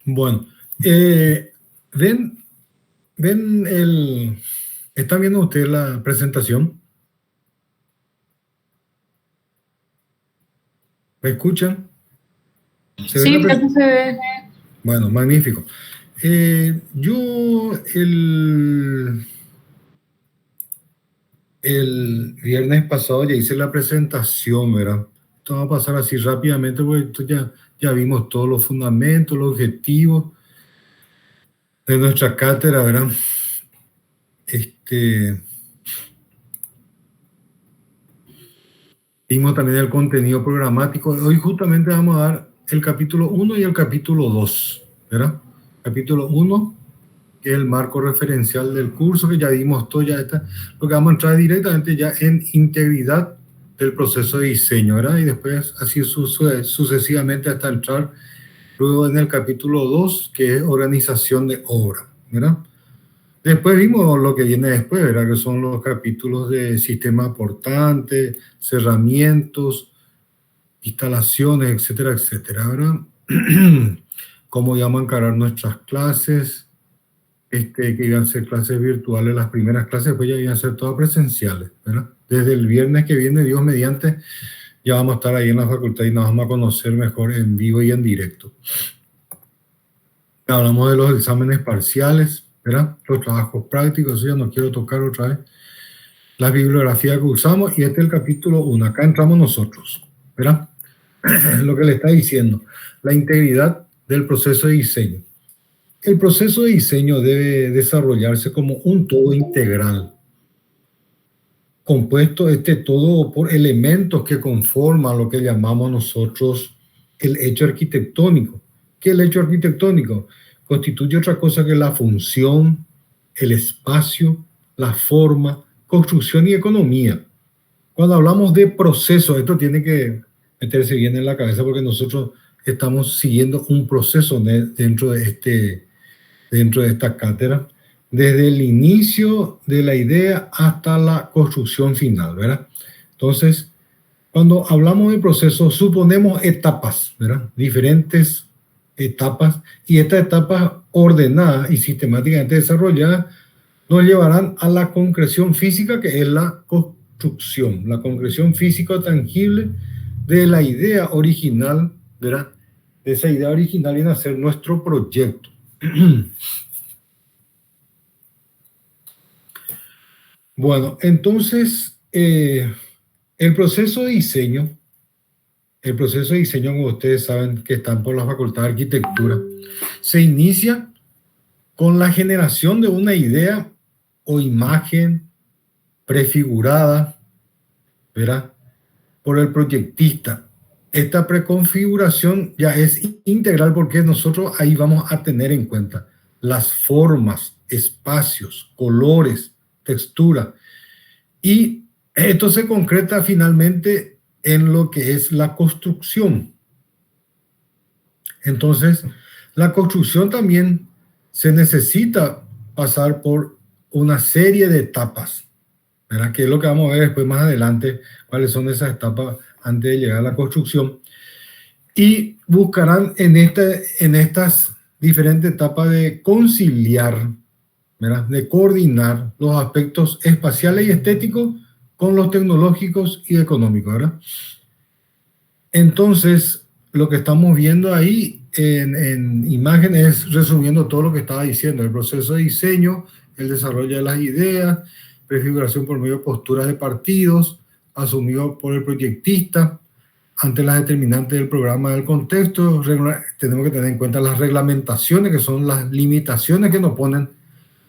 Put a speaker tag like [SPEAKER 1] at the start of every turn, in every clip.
[SPEAKER 1] Bueno, ven, ven ¿están viendo ustedes la presentación? ¿Me escuchan? ¿Se ve la
[SPEAKER 2] Sí, ya
[SPEAKER 1] presentación?
[SPEAKER 2] se ve.
[SPEAKER 1] Bueno, magnífico. Yo el viernes pasado ya hice la presentación, ¿verdad? Esto va a pasar así rápidamente porque esto ya vimos todos los fundamentos, los objetivos de nuestra cátedra, ¿verdad? Vimos también el contenido programático. Hoy justamente vamos a dar el capítulo 1 y el capítulo 2, ¿verdad? Capítulo 1, que es el marco referencial del curso, que ya vimos todo, ya está. Lo que vamos a entrar directamente ya en integridad del proceso de diseño, ¿verdad? Y después así sucesivamente hasta entrar luego en el capítulo 2, que es organización de obra, ¿verdad? Después vimos lo que viene después, ¿verdad? Que son los capítulos de sistema aportante, cerramientos, instalaciones, etcétera, etcétera, ¿verdad? Cómo íbamos a encarar nuestras clases, que iban a ser clases virtuales, las primeras clases, pues ya iban a ser todas presenciales, ¿verdad? Desde el viernes que viene, Dios mediante, ya vamos a estar ahí en la facultad y nos vamos a conocer mejor en vivo y en directo. Hablamos de los exámenes parciales, ¿verdad? Los trabajos prácticos, eso ya no quiero tocar otra vez. La bibliografía que usamos y este es el capítulo 1. Acá entramos nosotros, ¿verdad? Lo que le está diciendo, la integridad del proceso de diseño. El proceso de diseño debe desarrollarse como un todo integral, compuesto este todo por elementos que conforman lo que llamamos nosotros el hecho arquitectónico. ¿Qué es el hecho arquitectónico? Constituye otra cosa que la función, el espacio, la forma, construcción y economía. Cuando hablamos de proceso, esto tiene que meterse bien en la cabeza porque nosotros estamos siguiendo un proceso dentro de esta cátedra, desde el inicio de la idea hasta la construcción final, ¿verdad? Entonces, cuando hablamos de proceso, suponemos etapas, ¿verdad? Diferentes etapas, y estas etapas ordenadas y sistemáticamente desarrolladas nos llevarán a la concreción física, que es la construcción, la concreción física tangible de la idea original, ¿verdad? De esa idea original viene a ser nuestro proyecto. Bueno, entonces, el proceso de diseño, como ustedes saben que están por la Facultad de Arquitectura, se inicia con la generación de una idea o imagen prefigurada, ¿verdad? Por el proyectista. Esta preconfiguración ya es integral porque nosotros ahí vamos a tener en cuenta las formas, espacios, colores, textura. Y esto se concreta finalmente en lo que es la construcción. Entonces, la construcción también se necesita pasar por una serie de etapas, ¿verdad? Que es lo que vamos a ver después más adelante, cuáles son esas etapas antes de llegar a la construcción. Y buscarán en estas diferentes etapas de conciliar, ¿verdad? De coordinar los aspectos espaciales y estéticos con los tecnológicos y económicos, ¿verdad? Entonces, lo que estamos viendo ahí en imágenes es resumiendo todo lo que estaba diciendo, el proceso de diseño, el desarrollo de las ideas, prefiguración por medio de posturas de partidos, asumido por el proyectista, ante las determinantes del programa del contexto, tenemos que tener en cuenta las reglamentaciones, que son las limitaciones que nos ponen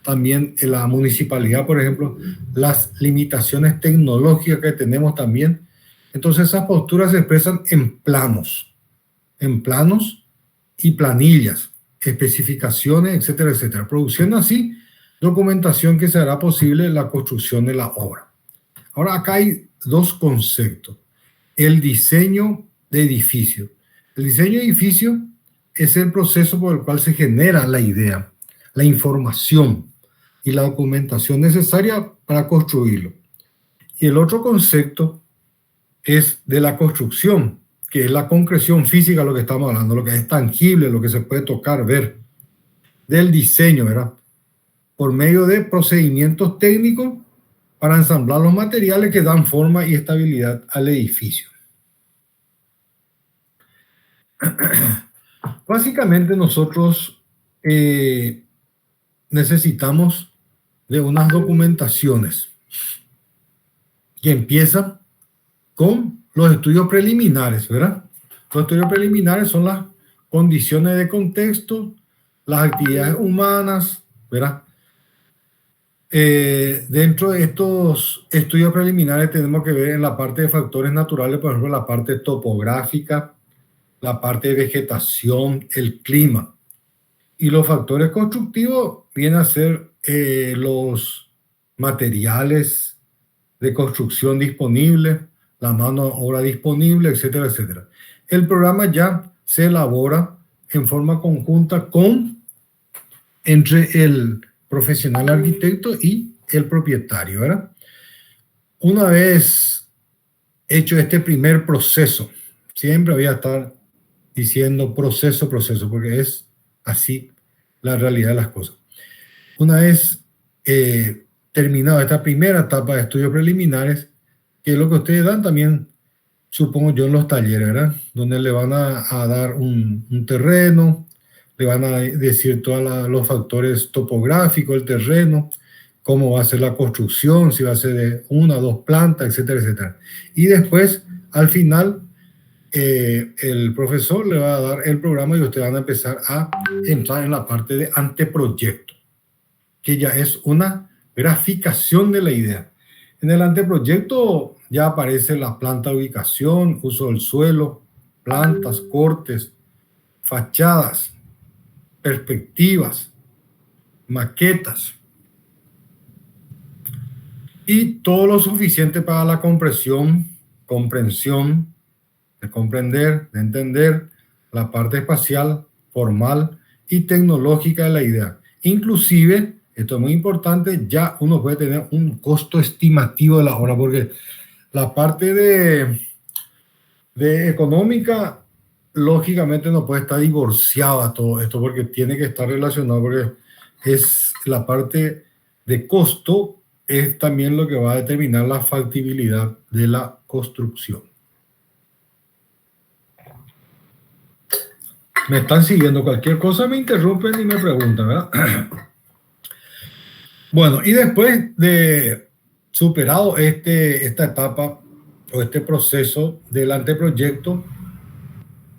[SPEAKER 1] también en la municipalidad, por ejemplo, las limitaciones tecnológicas que tenemos también. Entonces esas posturas se expresan en planos y planillas, especificaciones, etcétera, etcétera, produciendo así documentación que se hará posible la construcción de la obra. Ahora acá hay dos conceptos. El diseño de edificio. El diseño de edificio es el proceso por el cual se genera la idea, la información y la documentación necesaria para construirlo. Y el otro concepto es de la construcción, que es la concreción física, lo que estamos hablando, lo que es tangible, lo que se puede tocar, ver, del diseño, ¿verdad? Por medio de procedimientos técnicos para ensamblar los materiales que dan forma y estabilidad al edificio. Básicamente nosotros necesitamos de unas documentaciones que empiezan con los estudios preliminares, ¿verdad? Los estudios preliminares son las condiciones de contexto, las actividades humanas, ¿verdad? Dentro de estos estudios preliminares tenemos que ver en la parte de factores naturales, por ejemplo, la parte topográfica, la parte de vegetación, el clima. Y los factores constructivos vienen a ser los materiales de construcción disponibles, la mano de obra disponible, etcétera, etcétera. El programa ya se elabora en forma conjunta entre el profesional arquitecto y el propietario, ¿verdad? Una vez hecho este primer proceso, siempre voy a estar diciendo proceso, porque es así la realidad de las cosas. Una vez terminada esta primera etapa de estudios preliminares, que es lo que ustedes dan también, supongo yo, en los talleres, ¿verdad? Donde le van a dar un terreno, le van a decir todos los factores topográficos del terreno, cómo va a ser la construcción, si va a ser de 1 o 2 plantas, etcétera, etcétera. Y después, al final, el profesor le va a dar el programa y ustedes van a empezar a entrar en la parte de anteproyecto, que ya es una graficación de la idea. En el anteproyecto ya aparece la planta de ubicación, uso del suelo, plantas, cortes, fachadas, perspectivas, maquetas y todo lo suficiente para la comprensión, de comprender, de entender la parte espacial, formal y tecnológica de la idea. Inclusive, esto es muy importante, ya uno puede tener un costo estimativo de la obra, porque la parte de económica, lógicamente no puede estar divorciada todo esto, porque tiene que estar relacionado, porque es la parte de costo, es también lo que va a determinar la factibilidad de la construcción. Me están siguiendo, cualquier cosa me interrumpen y me preguntan, ¿verdad? Bueno, y después de superado esta etapa o este proceso del anteproyecto,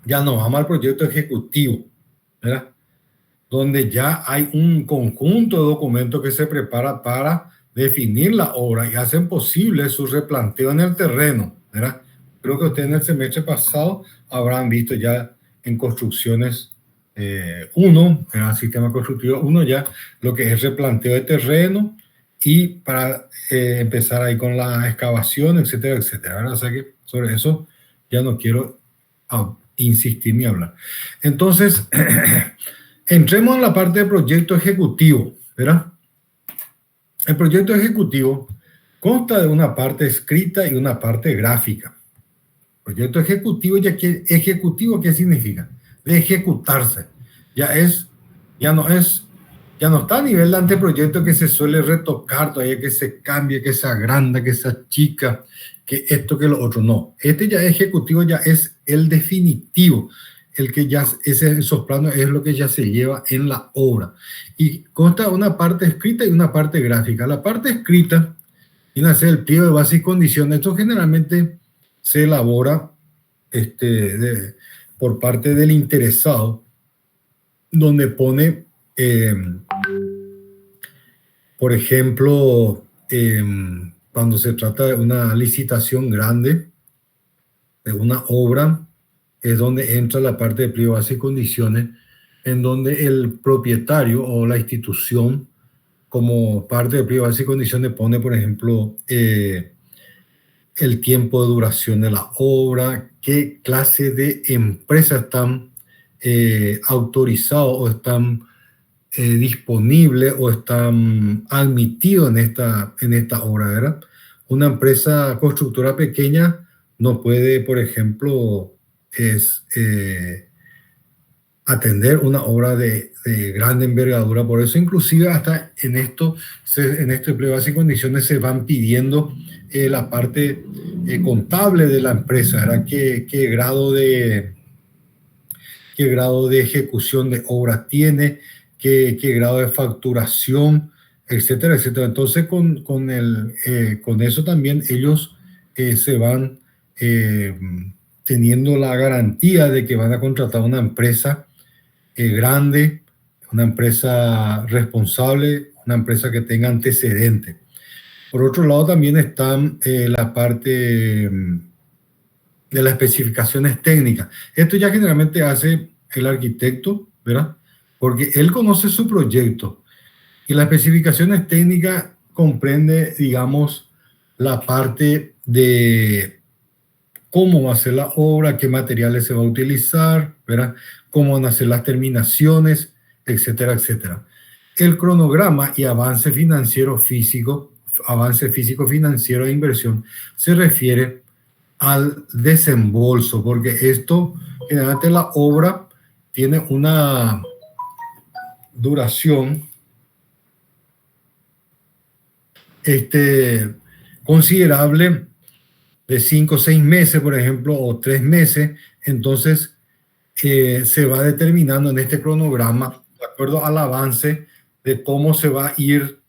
[SPEAKER 1] ya nos vamos al proyecto ejecutivo, ¿verdad? Donde ya hay un conjunto de documentos que se prepara para definir la obra y hacen posible su replanteo en el terreno, ¿verdad? Creo que ustedes en el semestre pasado habrán visto ya en construcciones 1, en el sistema constructivo 1 ya, lo que es replanteo de terreno y para empezar ahí con la excavación, etcétera, etcétera, ¿verdad? O sea que sobre eso ya no quiero insistir ni hablar. Entonces, entremos en la parte de proyecto ejecutivo, ¿verdad? El proyecto ejecutivo consta de una parte escrita y una parte gráfica. Proyecto ejecutivo, ejecutivo, ¿qué significa? De ejecutarse. Ya no está a nivel de anteproyecto que se suele retocar todavía, que se cambie, que se agranda, que se achica, que esto, que lo otro. No, este ya ejecutivo ya es el definitivo, el que ya, esos planos es lo que ya se lleva en la obra. Y consta de una parte escrita y una parte gráfica. La parte escrita viene a ser el pliego de bases y condiciones. Esto generalmente se elabora por parte del interesado, donde pone, por ejemplo, cuando se trata de una licitación grande, de una obra, es donde entra la parte de pliego de bases y condiciones, en donde el propietario o la institución, como parte de pliego de bases y condiciones, pone, por ejemplo, el tiempo de duración de la obra, qué clase de empresas están autorizados o están disponibles o están admitidos en esta obra, ¿verdad? Una empresa constructora pequeña no puede, por ejemplo, es atender una obra de gran envergadura. Por eso inclusive hasta en este empleo base y condiciones se van pidiendo la parte contable de la empresa, ¿verdad? Qué grado de ejecución de obra tiene, qué grado de facturación, etcétera, etcétera. Entonces, con eso también ellos se van teniendo la garantía de que van a contratar una empresa grande, una empresa responsable, una empresa que tenga antecedentes. Por otro lado, también está la parte de las especificaciones técnicas. Esto ya generalmente hace el arquitecto, ¿verdad? Porque él conoce su proyecto y las especificaciones técnicas comprende, digamos, la parte de cómo va a ser la obra, qué materiales se va a utilizar, ¿verdad? Cómo van a ser las terminaciones, etcétera, etcétera. El cronograma y avance físico financiero de inversión se refiere al desembolso, porque esto, generalmente la obra tiene una duración considerable de 5 o 6 meses, por ejemplo, o 3 meses. Entonces, se va determinando en este cronograma, de acuerdo al avance, de cómo se va a ir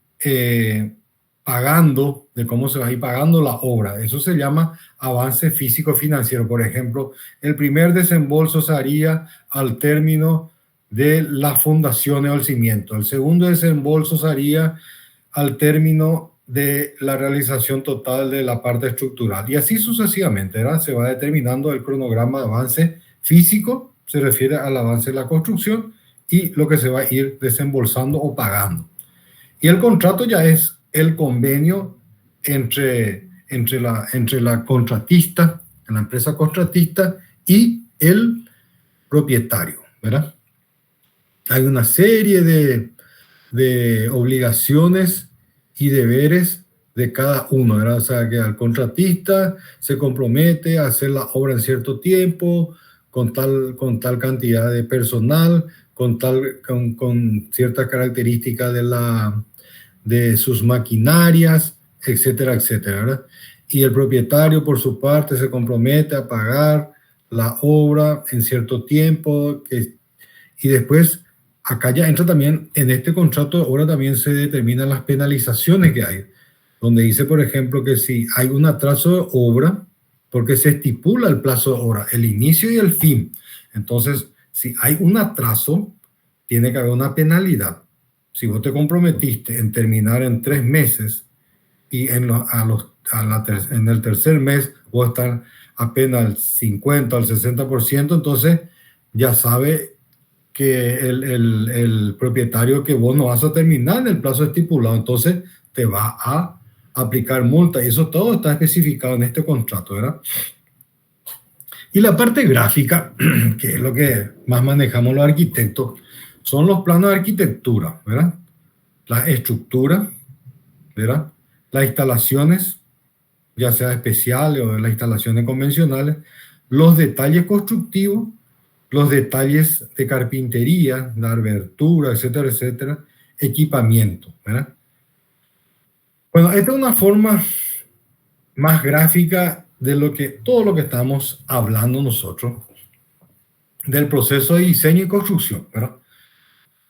[SPEAKER 1] pagando, de cómo se va a ir pagando la obra. Eso se llama avance físico-financiero. Por ejemplo, el primer desembolso se haría al término de las fundaciones o el cimiento. El segundo desembolso se haría al término de la realización total de la parte estructural. Y así sucesivamente, ¿verdad? Se va determinando el cronograma de avance físico, se refiere al avance de la construcción y lo que se va a ir desembolsando o pagando. Y el contrato ya es el convenio entre la contratista, la empresa contratista y el propietario, ¿verdad? Hay una serie de obligaciones y deberes de cada uno, ¿verdad? O sea, que al contratista se compromete a hacer la obra en cierto tiempo, con tal cantidad de personal, con ciertas características de sus maquinarias, etcétera, etcétera, ¿verdad? Y el propietario, por su parte, se compromete a pagar la obra en cierto tiempo, y después acá ya entra también, en este contrato ahora también se determinan las penalizaciones que hay, donde dice, por ejemplo, que si hay un atraso de obra, porque se estipula el plazo de obra, el inicio y el fin. Entonces, si hay un atraso, tiene que haber una penalidad. Si vos te comprometiste en terminar en 3 meses y en el tercer mes vos estás apenas al 50 al 60%, entonces ya sabe que el propietario que vos no vas a terminar en el plazo estipulado, entonces te va a aplicar multa y eso todo está especificado en este contrato, ¿verdad? Y la parte gráfica, que es lo que más manejamos los arquitectos, son los planos de arquitectura, ¿verdad? La estructura, ¿verdad? Las instalaciones, ya sea especiales o las instalaciones convencionales, los detalles constructivos, los detalles de carpintería, la abertura, etcétera, etcétera, equipamiento, ¿verdad? Bueno, esta es una forma más gráfica de todo lo que estamos hablando nosotros, del proceso de diseño y construcción, ¿verdad?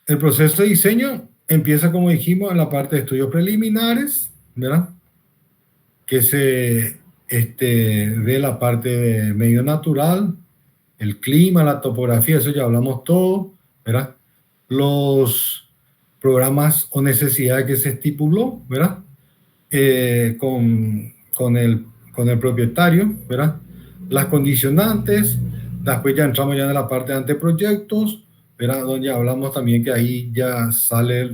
[SPEAKER 1] El proceso de diseño empieza, como dijimos, en la parte de estudios preliminares, ¿verdad? Que se ve la parte de medio natural, el clima, la topografía, eso ya hablamos todo, ¿verdad? Los programas o necesidades que se estipuló, ¿verdad? Con el propietario, ¿verdad? Las condicionantes, después ya entramos ya en la parte de anteproyectos, ¿verdad? Donde hablamos también que ahí ya sale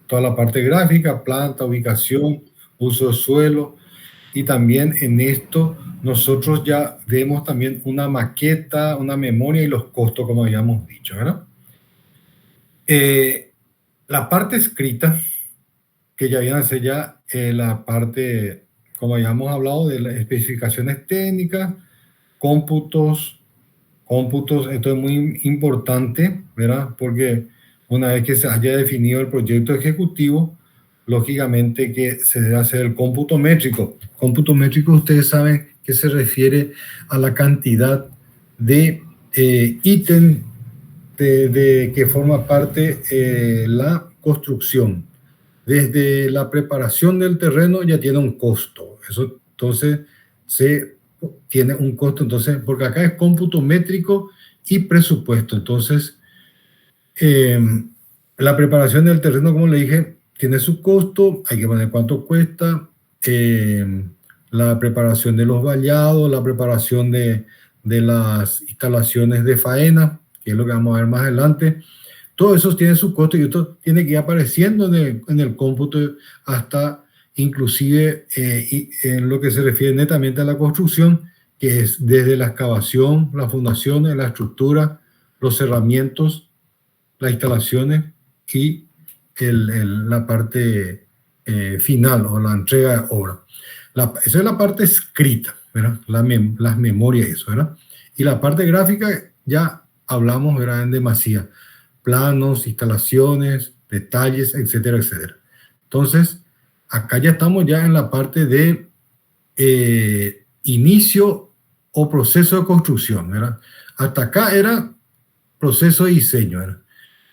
[SPEAKER 1] toda la parte gráfica, planta, ubicación, uso de suelo, y también en esto nosotros ya vemos también una maqueta, una memoria y los costos, como habíamos dicho, ¿verdad? La parte escrita, que ya viene a ser ya la parte, como habíamos hablado, de las especificaciones técnicas, cómputos, cómputos. Esto es muy importante, ¿verdad? Porque una vez que se haya definido el proyecto ejecutivo, lógicamente que se debe hacer el cómputo métrico. Cómputo métrico, ustedes saben que se refiere a la cantidad de ítem que forma parte la construcción. Desde la preparación del terreno ya tiene un costo. Eso entonces se tiene un costo, entonces, porque acá es cómputo métrico y presupuesto. Entonces, la preparación del terreno, como le dije, tiene su costo, hay que poner cuánto cuesta, la preparación de los vallados, la preparación de las instalaciones de faena, que es lo que vamos a ver más adelante. Todo eso tiene su costo y esto tiene que ir apareciendo en el cómputo hasta inclusive en lo que se refiere netamente a la construcción, que es desde la excavación, las fundaciones, la estructura, los cerramientos, las instalaciones y la parte final o la entrega de obra. Esa es la parte escrita, ¿verdad? Las memorias, eso, ¿verdad? Y la parte gráfica ya hablamos, ¿verdad? En demasía. Planos, instalaciones, detalles, etcétera, etcétera. Entonces, acá ya estamos ya en la parte de inicio o proceso de construcción, ¿verdad? Hasta acá era proceso de diseño, ¿verdad?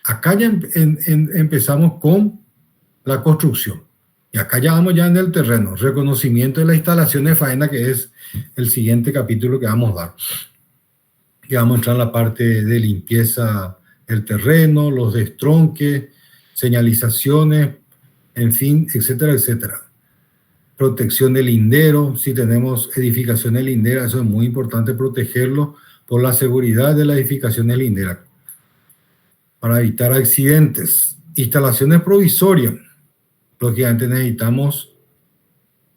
[SPEAKER 1] Acá ya empezamos con la construcción. Y acá ya vamos ya en el terreno, reconocimiento de la instalación de faena, que es el siguiente capítulo que vamos a dar. Que vamos a entrar en la parte de limpieza del terreno, los destronques, señalizaciones, en fin, etcétera, etcétera. Protección del lindero, si tenemos edificaciones linderas, eso es muy importante protegerlo por la seguridad de la edificación lindera, para evitar accidentes. Instalaciones provisorias, lógicamente necesitamos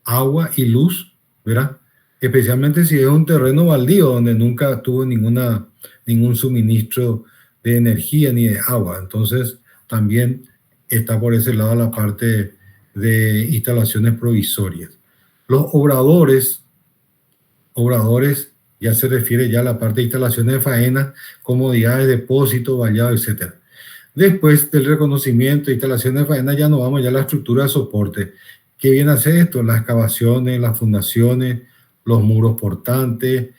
[SPEAKER 1] agua y luz, ¿verdad? Especialmente si es un terreno baldío donde nunca tuvo ningún suministro de energía ni de agua. Entonces, también está por ese lado la parte de instalaciones provisorias. Los obradores ya se refiere ya a la parte de instalaciones de faena, comodidades, depósito, vallado, etc. Después del reconocimiento de instalaciones de faena, ya nos vamos ya a la estructura de soporte. ¿Qué viene a hacer esto? Las excavaciones, las fundaciones, los muros portantes,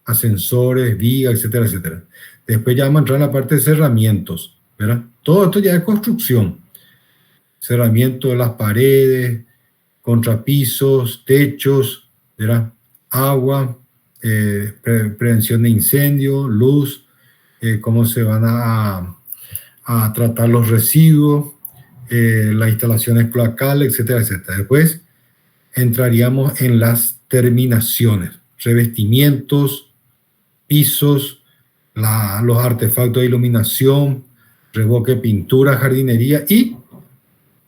[SPEAKER 1] ascensores, vigas, etcétera, etcétera. Después ya vamos a entrar en la parte de cerramientos, ¿verdad? Todo esto ya es construcción. Cerramiento de las paredes, contrapisos, techos, ¿verdad? Agua, prevención de incendio, luz, cómo se van a tratar los residuos, las instalaciones cloacales, etcétera, etcétera. Después entraríamos en las terminaciones, revestimientos, pisos, los artefactos de iluminación, revoque, pintura, jardinería y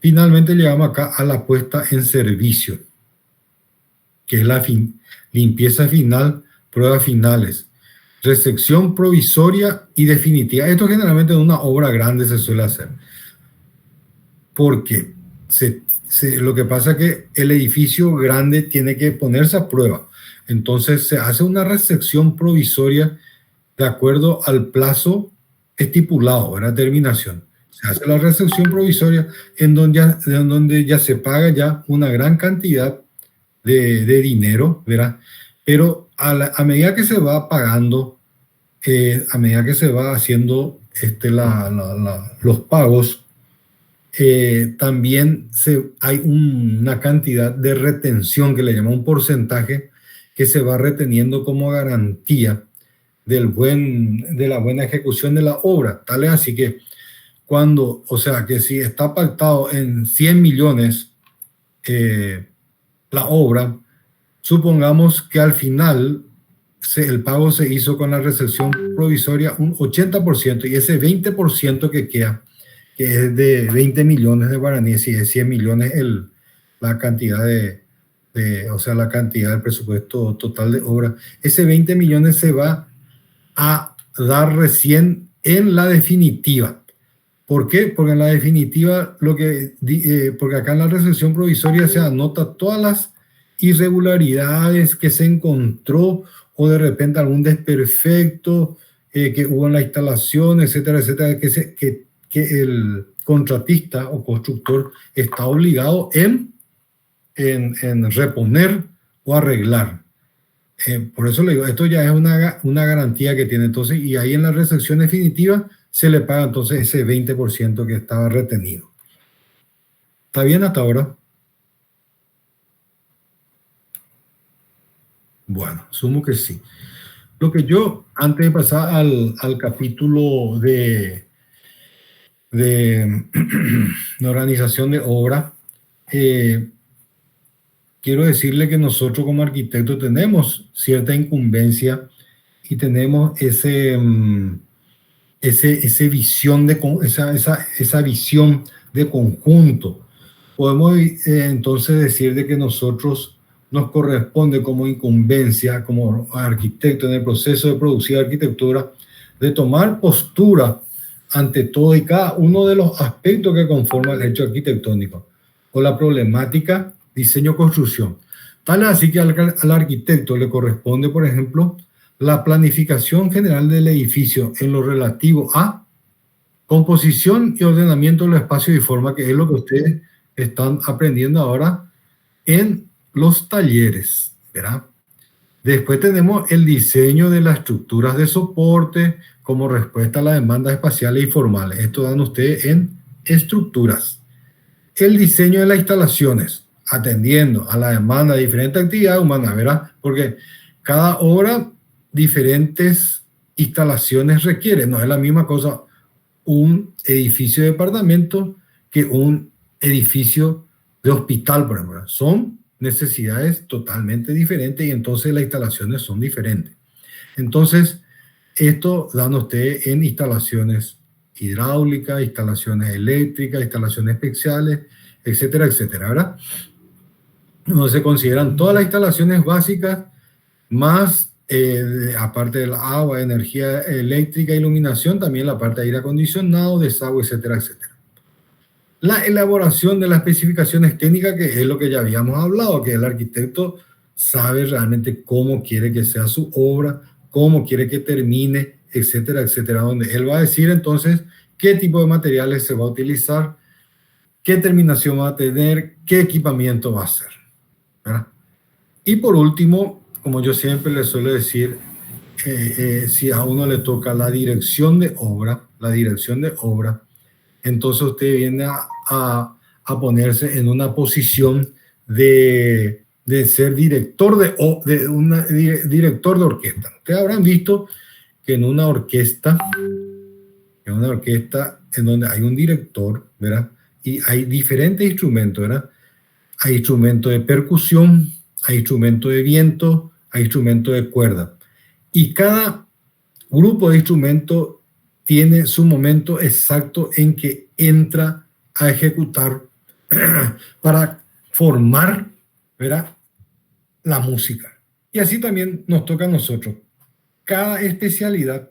[SPEAKER 1] finalmente llegamos acá a la puesta en servicio, que es la limpieza final, pruebas finales, recepción provisoria y definitiva. Esto generalmente en una obra grande se suele hacer, porque lo que pasa es que el edificio grande tiene que ponerse a prueba. Entonces se hace una recepción provisoria de acuerdo al plazo estipulado, ¿verdad? Terminación. Se hace la recepción provisoria en donde ya se paga ya una gran cantidad de dinero, ¿verdad? Pero a medida que se va pagando, a medida que se va haciendo los pagos, también hay una cantidad de retención que le llama un porcentaje que se va reteniendo como garantía de la buena ejecución de la obra. Tal es así que que si está pactado en 100 millones la obra, supongamos que al final el pago se hizo con la recepción provisoria un 80% y ese 20% que queda, que es de 20 millones de guaraníes, y de 100 millones la cantidad la cantidad del presupuesto total de obra, ese 20 millones se va a dar recién en la definitiva. ¿Por qué? Porque en la definitiva, porque acá en la recepción provisoria se anota todas las irregularidades que se encontró o de repente algún desperfecto, que hubo en la instalación, etcétera, etcétera, que el contratista o constructor está obligado en reponer o arreglar. Por eso le digo, esto ya es una garantía que tiene entonces, y ahí en la recepción definitiva se le paga entonces ese 20% que estaba retenido. ¿Está bien hasta ahora? Bueno, asumo que sí. Lo que yo, antes de pasar al capítulo de organización de obra, quiero decirle que nosotros como arquitectos tenemos cierta incumbencia y tenemos esa visión esa visión de conjunto. Podemos entonces decir de que nosotros nos corresponde como incumbencia, como arquitecto en el proceso de producir arquitectura, de tomar postura ante todo y cada uno de los aspectos que conforman el hecho arquitectónico o la problemática diseño-construcción. Tal es así que al arquitecto le corresponde, por ejemplo, la planificación general del edificio en lo relativo a composición y ordenamiento de los espacios y forma, que es lo que ustedes están aprendiendo ahora en los talleres, ¿verdad? Después tenemos el diseño de las estructuras de soporte como respuesta a las demandas espaciales y formales. Esto dan ustedes en estructuras. El diseño de las instalaciones, atendiendo a la demanda de diferentes actividades humanas, ¿verdad? Porque cada obra diferentes instalaciones requiere. No es la misma cosa un edificio de departamento que un edificio de hospital, por ejemplo. Son necesidades totalmente diferentes y entonces las instalaciones son diferentes. Entonces, esto dan ustedes en instalaciones hidráulicas, instalaciones eléctricas, instalaciones especiales, etcétera, etcétera, ¿verdad? No se consideran todas las instalaciones básicas, más aparte del agua, energía eléctrica, iluminación, también la parte de aire acondicionado, desagüe, etcétera, etcétera. La elaboración de las especificaciones técnicas, que es lo que ya habíamos hablado, que el arquitecto sabe realmente cómo quiere que sea su obra, cómo quiere que termine, etcétera, etcétera, donde él va a decir entonces qué tipo de materiales se va a utilizar, qué terminación va a tener, qué equipamiento va a hacer, ¿verdad? Y por último, como yo siempre le suelo decir, si a uno le toca la dirección de obra, entonces usted viene a ponerse en una posición de ser director director de orquesta. Ustedes habrán visto que en una orquesta en donde hay un director, ¿verdad? Y hay diferentes instrumentos, ¿verdad? Hay instrumentos de percusión, hay instrumentos de viento, hay instrumentos de cuerda. Y cada grupo de instrumentos tiene su momento exacto en que entra a ejecutar para formar, ¿verdad?, la música. Y así también nos toca a nosotros. Cada especialidad,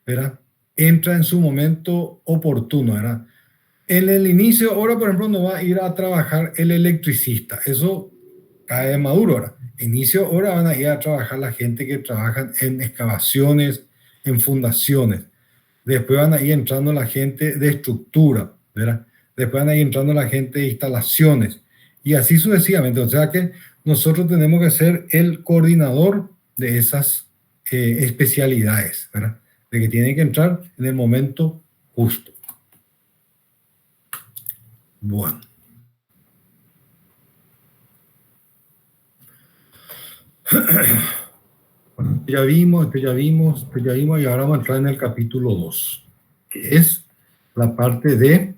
[SPEAKER 1] ¿verdad?, entra en su momento oportuno, ¿verdad? En el inicio, ahora por ejemplo, no va a ir a trabajar el electricista. Eso cae de maduro ahora. Inicio, ahora van a ir a trabajar la gente que trabaja en excavaciones, en fundaciones. Después van a ir entrando la gente de estructura, ¿verdad? Después van a ir entrando la gente de instalaciones. Y así sucesivamente. O sea que nosotros tenemos que ser el coordinador de esas especialidades, ¿verdad? De que tienen que entrar en el momento justo. Bueno. Ya vimos, y ahora vamos a entrar en el capítulo 2, que es la parte de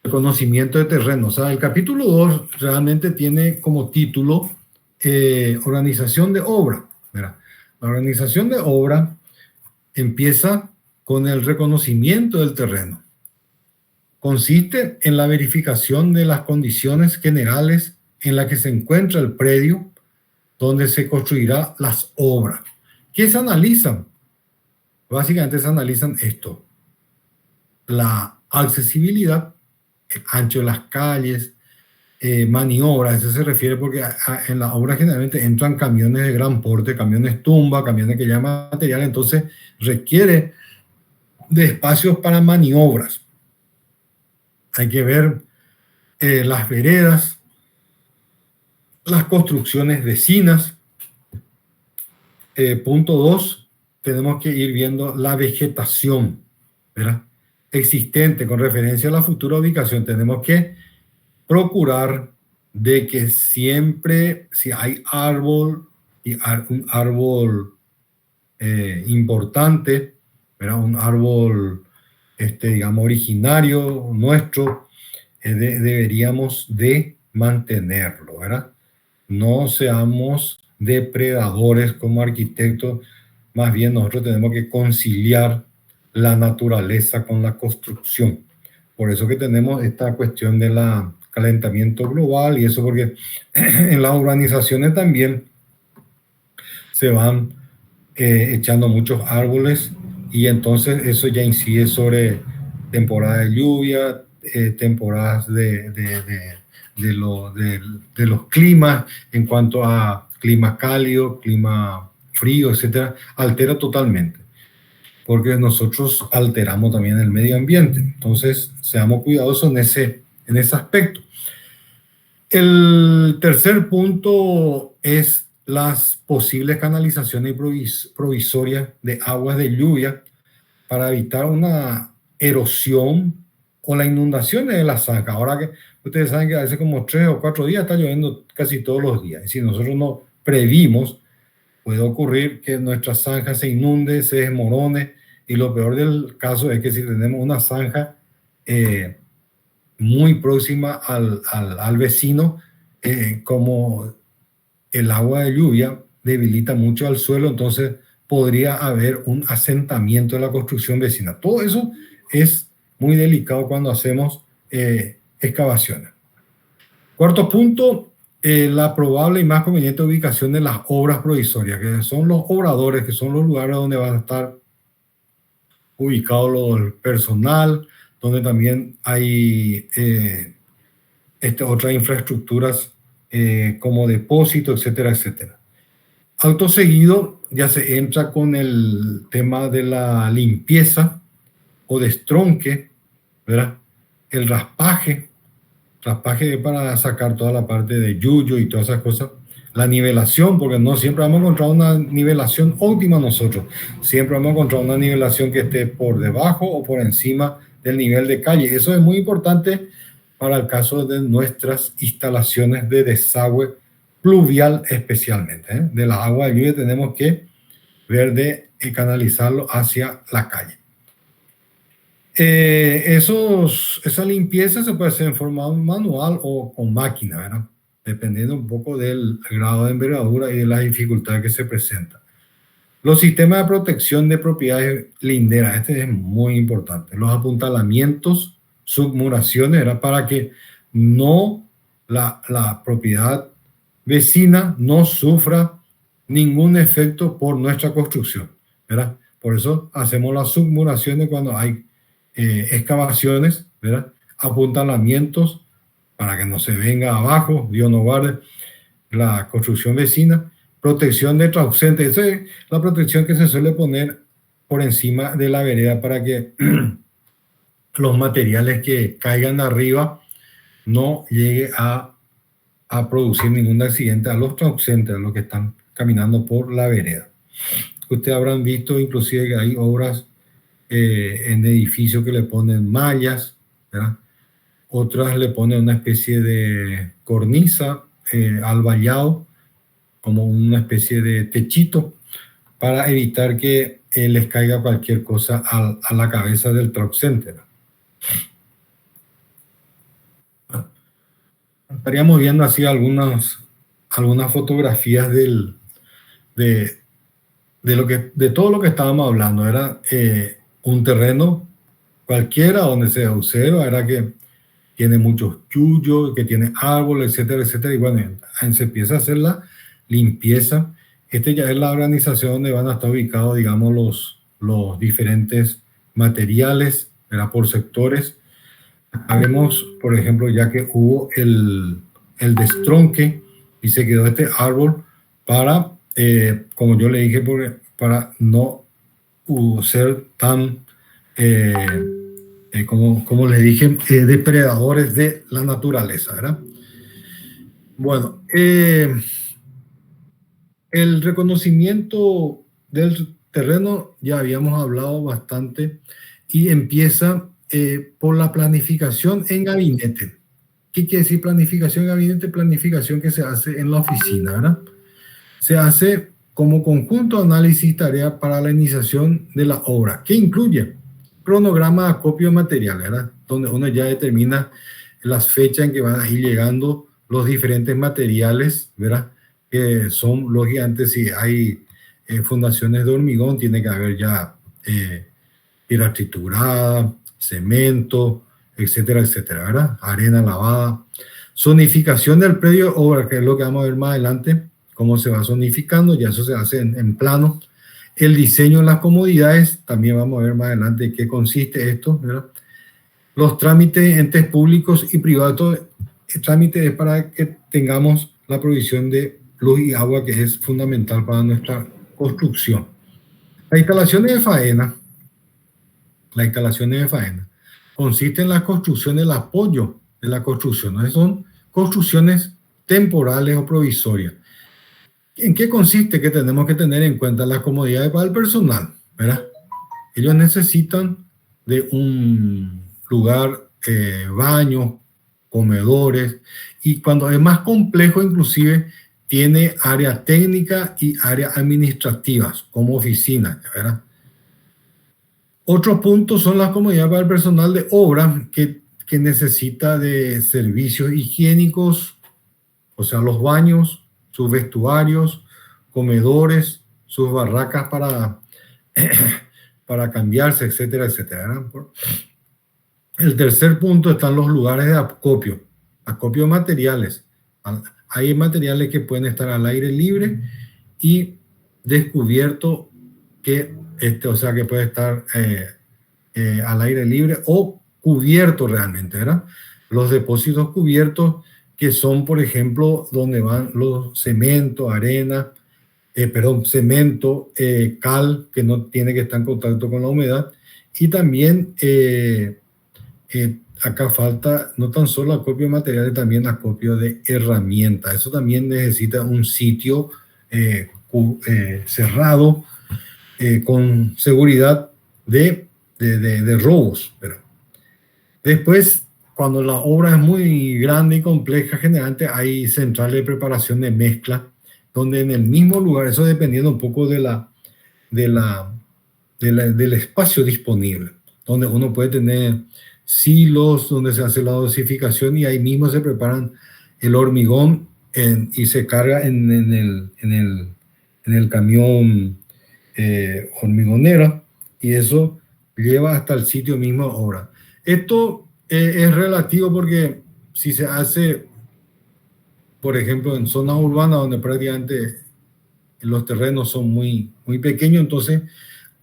[SPEAKER 1] conocimiento de terreno. O sea, el capítulo 2 realmente tiene como título organización de obra. Mira, la organización de obra empieza con el reconocimiento del terreno. Consiste en la verificación de las condiciones generales en las que se encuentra el predio donde se construirá las obras. ¿Qué se analizan? Básicamente se analizan esto: la accesibilidad, el ancho de las calles, maniobra. Eso se refiere porque en la obra generalmente entran camiones de gran porte, camiones tumba, camiones que llevan material, entonces requiere de espacios para maniobras. Hay que ver las veredas, las construcciones vecinas. Punto 2, tenemos que ir viendo la vegetación, ¿verdad?, existente con referencia a la futura ubicación. Tenemos que procurar de que siempre, si hay árbol, y un árbol importante, ¿verdad?, un árbol, digamos, originario nuestro, deberíamos de mantenerlo, ¿verdad? No seamos depredadores como arquitectos, más bien nosotros tenemos que conciliar la naturaleza con la construcción. Por eso que tenemos esta cuestión del calentamiento global y eso porque en las urbanizaciones también se van echando muchos árboles y entonces eso ya incide sobre temporadas de lluvia, temporadas de los climas, en cuanto a clima cálido, clima frío, etcétera, altera totalmente, porque nosotros alteramos también el medio ambiente. Entonces, seamos cuidadosos en ese aspecto. El tercer punto es las posibles canalizaciones provisorias de aguas de lluvia para evitar una erosión o la inundación de la zanja. Ahora que ustedes saben que hace como 3 o 4 días está lloviendo casi todos los días. Y si nosotros no previmos, puede ocurrir que nuestra zanja se inunde, se desmorone. Y lo peor del caso es que si tenemos una zanja muy próxima al vecino, como el agua de lluvia debilita mucho al suelo, entonces podría haber un asentamiento de la construcción vecina. Todo eso es muy delicado cuando hacemos excavaciones. Cuarto punto, la probable y más conveniente ubicación de las obras provisorias, que son los obradores, que son los lugares donde van a estar ubicados el personal, donde también hay otras infraestructuras como depósito, etcétera, etcétera. Acto seguido ya se entra con el tema de la limpieza o destronque, ¿verdad? El raspaje para sacar toda la parte de yuyo y todas esas cosas. La nivelación, porque no siempre vamos a encontrar una nivelación óptima nosotros. Siempre vamos a encontrar una nivelación que esté por debajo o por encima del nivel de calle. Eso es muy importante para el caso de nuestras instalaciones de desagüe pluvial especialmente. De la agua de lluvia tenemos que ver de canalizarlo hacia la calle. Esa limpieza se puede hacer en forma manual o con máquina, ¿verdad?, dependiendo un poco del grado de envergadura y de las dificultades que se presentan. Los sistemas de protección de propiedades linderas, este es muy importante. Los apuntalamientos, submuraciones, ¿verdad?, para que no la propiedad vecina no sufra ningún efecto por nuestra construcción, ¿verdad? Por eso hacemos las submuraciones cuando hay excavaciones, ¿verdad?, apuntalamientos para que no se venga abajo, Dios no guarde, la construcción vecina. Protección de transeúntes, esa es la protección que se suele poner por encima de la vereda para que los materiales que caigan de arriba no llegue a producir ningún accidente a los transeúntes, a los que están caminando por la vereda. Ustedes habrán visto inclusive que hay obras en edificios que le ponen mallas, ¿verdad? Otras le ponen una especie de cornisa al vallado, como una especie de techito, para evitar que les caiga cualquier cosa a la cabeza del truck center. Estaríamos viendo así algunas fotografías de todo lo que estábamos hablando. Era un terreno cualquiera donde se observa, era que tiene muchos yuyos, que tiene árboles, etcétera, etcétera. Y bueno, se empieza a hacer la limpieza. Ya es la organización donde van a estar ubicados, digamos, los diferentes materiales, ¿verdad?, por sectores. Vemos, por ejemplo, ya que hubo el destronque y se quedó este árbol para, como yo le dije, para no ser tan, como les dije, depredadores de la naturaleza, ¿verdad? Bueno, el reconocimiento del terreno ya habíamos hablado bastante y empieza por la planificación en gabinete. ¿Qué quiere decir planificación en gabinete? Planificación que se hace en la oficina, ¿verdad? Se hace como conjunto de análisis y tarea para la iniciación de la obra, que incluye cronograma de acopio de materiales, ¿verdad? Donde uno ya determina las fechas en que van a ir llegando los diferentes materiales, ¿verdad? Que son, lógicamente, si hay fundaciones de hormigón, tiene que haber ya piedra triturada, cemento, etcétera, etcétera, ¿verdad? Arena lavada. Zonificación del predio de obra, que es lo que vamos a ver más adelante, cómo se va zonificando, ya eso se hace en plano. El diseño de las comodidades, también vamos a ver más adelante qué consiste esto, ¿verdad? Los trámites, entes públicos y privados. El trámite es para que tengamos la provisión de luz y agua, que es fundamental para nuestra construcción. Las instalaciones de faena, consisten en la construcción del apoyo de la construcción, ¿no? Son construcciones temporales o provisorias. ¿En qué consiste? Que tenemos que tener en cuenta las comodidades para el personal, ¿verdad? Ellos necesitan de un lugar, baños, comedores, y cuando es más complejo, inclusive, tiene área técnica y áreas administrativas, como oficinas, ¿verdad? Otros puntos son las comodidades para el personal de obra que necesita de servicios higiénicos, o sea, los baños, sus vestuarios, comedores, sus barracas para cambiarse, etcétera, etcétera, ¿verdad? El tercer punto están los lugares de acopio de materiales. Hay materiales que pueden estar al aire libre y descubierto, o sea, que puede estar al aire libre o cubierto realmente, ¿verdad? Los depósitos cubiertos, que son, por ejemplo, donde van los cemento, arena, cemento, cal, que no tiene que estar en contacto con la humedad, y también acá falta no tan solo acopio de materiales, también acopio de herramientas. Eso también necesita un sitio cerrado, con seguridad de robos. Pero después, cuando la obra es muy grande y compleja, generalmente hay centrales de preparación de mezcla, donde en el mismo lugar, eso dependiendo un poco del espacio disponible, donde uno puede tener silos donde se hace la dosificación y ahí mismo se preparan el hormigón y se carga en el camión hormigonero, y eso lleva hasta el sitio mismo de obra. Esto es relativo, porque si se hace, por ejemplo, en zonas urbanas donde prácticamente los terrenos son muy, muy pequeños, entonces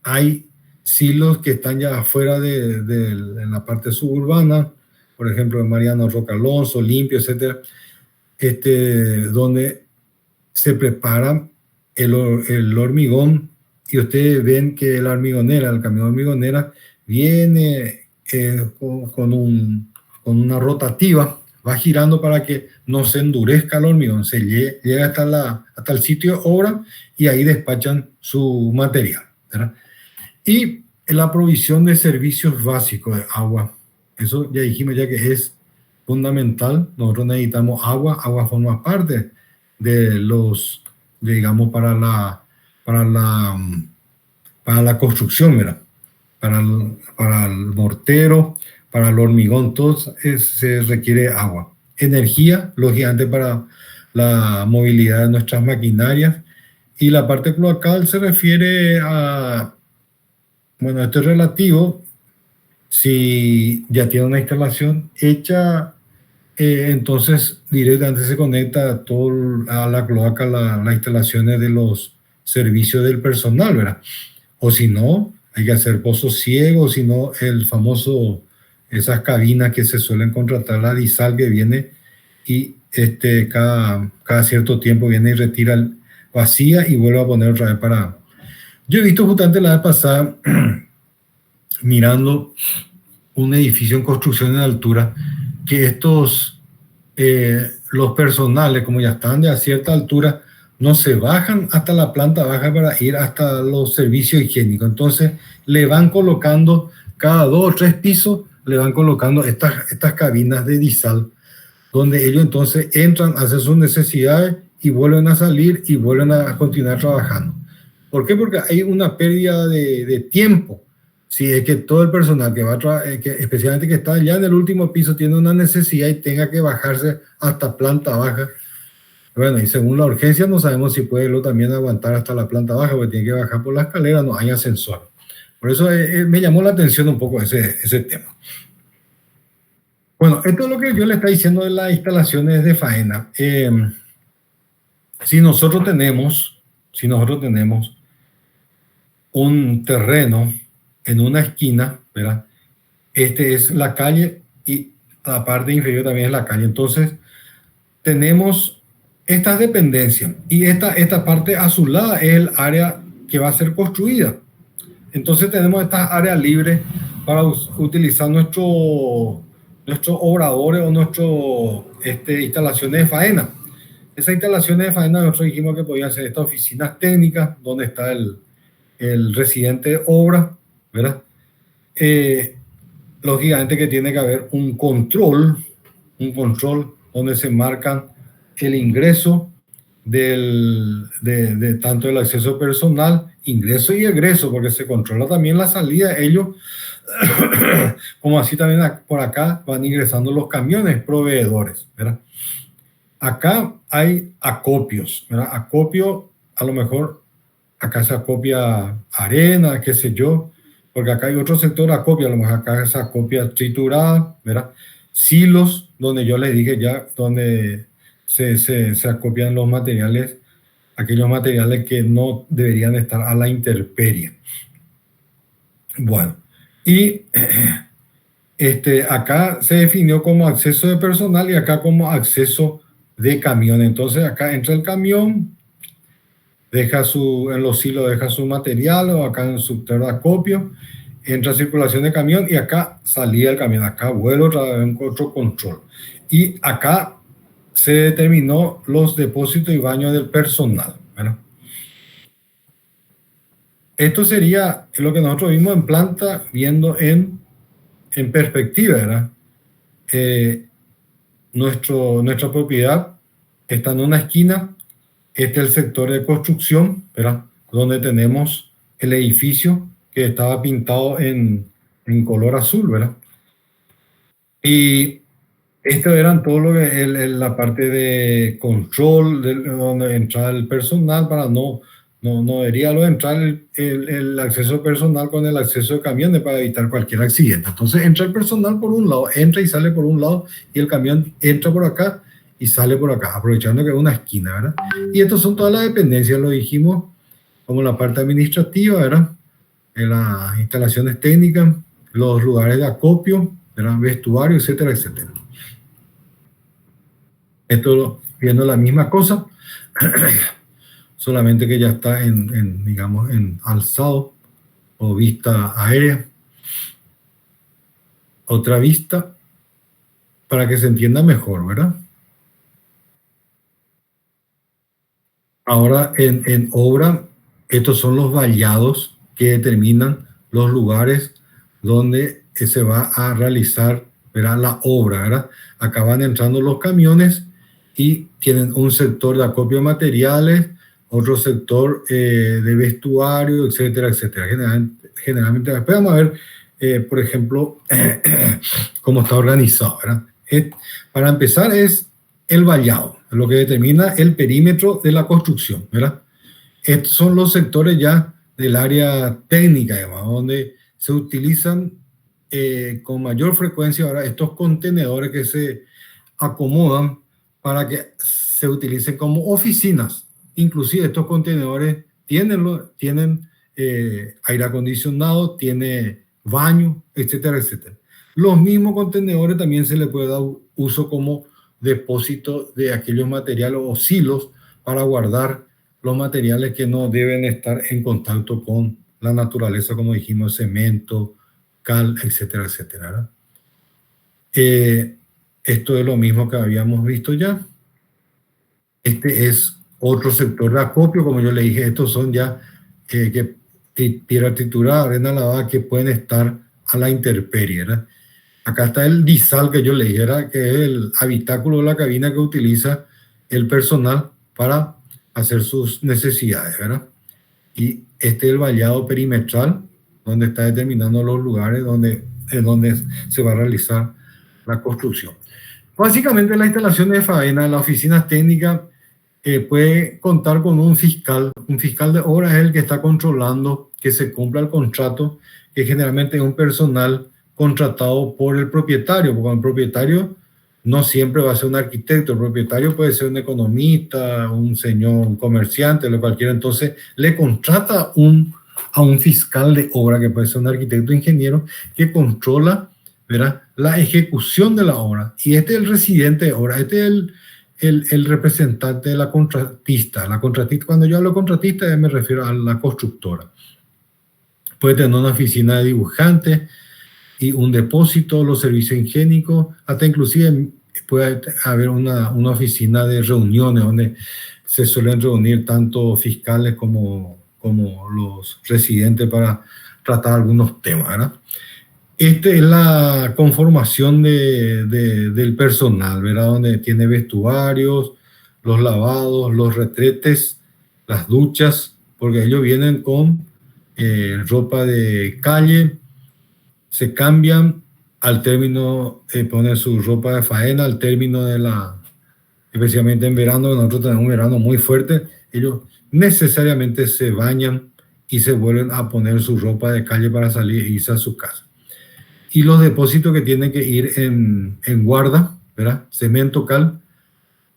[SPEAKER 1] hay silos que están ya afuera en la parte suburbana, por ejemplo, en Mariano Roca Alonso, Limpio, etcétera, donde se prepara el hormigón, y ustedes ven que el camión hormigonera, viene con una rotativa, va girando para que no se endurezca el hormigón, se llega hasta el sitio de obra y ahí despachan su material, ¿verdad? Y la provisión de servicios básicos de agua, eso ya dijimos ya que es fundamental. Nosotros necesitamos agua forma parte digamos, para la construcción, ¿verdad? Para el mortero, para el hormigón, todo se requiere agua. Energía, lógicamente, para la movilidad de nuestras maquinarias. Y la parte cloacal se refiere a, bueno, esto es relativo. Si ya tiene una instalación hecha, entonces directamente se conecta todo a la cloaca, las instalaciones de los servicios del personal, ¿verdad? O si no, hay que hacer pozos ciegos, si no, esas cabinas que se suelen contratar, la disal, que viene y cada cierto tiempo viene y retira vacía y vuelve a poner otra vez para... Yo he visto justamente la vez pasada, mirando un edificio en construcción en altura, que los personales, como ya están de a cierta altura, no se bajan hasta la planta baja para ir hasta los servicios higiénicos. Entonces le van colocando, cada 2 o 3 pisos, le van colocando estas cabinas de disal, donde ellos entonces entran, hacen sus necesidades y vuelven a salir y vuelven a continuar trabajando. ¿Por qué? Porque hay una pérdida de tiempo. Si es que todo el personal que va a trabajar, especialmente que está ya en el último piso, tiene una necesidad y tenga que bajarse hasta planta baja. Bueno, y según la urgencia no sabemos si puede también aguantar hasta la planta baja, porque tiene que bajar por la escalera, no hay ascensor. Por eso me llamó la atención un poco ese tema. Bueno, esto es lo que yo le estaba diciendo de las instalaciones de faena. Si nosotros tenemos un terreno en una esquina, ¿verdad? Este es la calle y la parte inferior también es la calle. Entonces, tenemos estas dependencias y esta parte azulada es el área que va a ser construida. Entonces, tenemos estas áreas libres para utilizar nuestros obradores o nuestras instalaciones de faena. Esas instalaciones de faena nosotros dijimos que podían ser estas oficinas técnicas, donde está el residente de obra, ¿verdad? Lógicamente que tiene que haber un control donde se marcan el ingreso de tanto el acceso personal, ingreso y egreso, porque se controla también la salida. Ellos, como así también por acá van ingresando los camiones proveedores, ¿verdad? Acá hay acopios, ¿verdad? Acopio, a lo mejor acá se acopia arena, qué sé yo, porque acá hay otro sector de acopio, a lo mejor acá se acopia triturada, ¿verdad? Silos, donde yo les dije ya, donde se acopian los materiales, aquellos materiales que no deberían estar a la intemperie. Bueno, y acá se definió como acceso de personal y acá como acceso de camión. Entonces acá entra el camión, en los silos deja su material, o acá en el subterráneo de acopio, entra circulación de camión y acá salía el camión, acá vuelve otro control. Y acá se determinó los depósitos y baños del personal, ¿verdad? Esto sería lo que nosotros vimos en planta, viendo en perspectiva, ¿verdad? Nuestra propiedad está en una esquina. Este es el sector de construcción, ¿verdad? Donde tenemos el edificio que estaba pintado en color azul, ¿verdad? Y esto eran todo lo que la parte de control, donde entraba el personal para no debería entrar el acceso personal con el acceso de camiones para evitar cualquier accidente. Entonces entra el personal por un lado, entra y sale por un lado, y el camión entra por acá y sale por acá, aprovechando que es una esquina, ¿verdad? Y estas son todas las dependencias, lo dijimos, como la parte administrativa, ¿verdad? En las instalaciones técnicas, los lugares de acopio, ¿verdad? Vestuario, etcétera, etcétera. Esto viendo la misma cosa, solamente que ya está digamos, en alzado o vista aérea. Otra vista para que se entienda mejor, ¿verdad? Ahora, en obra, estos son los vallados que determinan los lugares donde se va a realizar, ¿verdad?, la obra, ¿verdad? Acá van entrando los camiones y tienen un sector de acopio de materiales, otro sector de vestuario, etcétera, etcétera. Generalmente, después vamos a ver, por ejemplo, cómo está organizado, ¿verdad? Para empezar es el vallado, lo que determina el perímetro de la construcción, ¿verdad? Estos son los sectores ya del área técnica, digamos, donde se utilizan con mayor frecuencia ahora estos contenedores que se acomodan para que se utilicen como oficinas. Inclusive estos contenedores tienen aire acondicionado, tiene baño, etcétera, etcétera. Los mismos contenedores también se le puede dar uso como depósito de aquellos materiales o silos para guardar los materiales que no deben estar en contacto con la naturaleza, como dijimos, cemento, cal, etcétera, etcétera, ¿verdad? Esto es lo mismo que habíamos visto ya. Este es otro sector de acopio, como yo le dije, estos son ya piedra triturada, arena lavada, que pueden estar a la intemperie, ¿verdad? Acá está el disal que yo le dije, ¿verdad? Que es el habitáculo de la cabina que utiliza el personal para hacer sus necesidades, ¿verdad? Y este es el vallado perimetral, donde está determinando los lugares donde se va a realizar la construcción. Básicamente la instalación de faena en las oficinas técnicas puede contar con un fiscal. Un fiscal de obra es el que está controlando que se cumpla el contrato, que generalmente es un personal contratado por el propietario, porque el propietario no siempre va a ser un arquitecto, el propietario puede ser un economista, un señor, un comerciante, lo cualquiera. Entonces le contrata a un fiscal de obra, que puede ser un arquitecto o ingeniero, que controla, ¿verdad?, la ejecución de la obra. Y este es el residente de obra, este es el representante de la contratista. La contratista, cuando yo hablo de contratista, me refiero a la constructora. Puede tener una oficina de dibujantes y un depósito, los servicios higiénicos, hasta inclusive puede haber una oficina de reuniones donde se suelen reunir tanto fiscales como los residentes para tratar algunos temas, ¿verdad? Esta es la conformación del personal, ¿verdad? Donde tiene vestuarios, los lavados, los retretes, las duchas, porque ellos vienen con ropa de calle, se cambian al término, ponen su ropa de faena al término especialmente en verano, nosotros tenemos un verano muy fuerte, ellos necesariamente se bañan y se vuelven a poner su ropa de calle para salir e irse a su casa. Y los depósitos que tienen que ir en guarda, ¿verdad? Cemento, cal,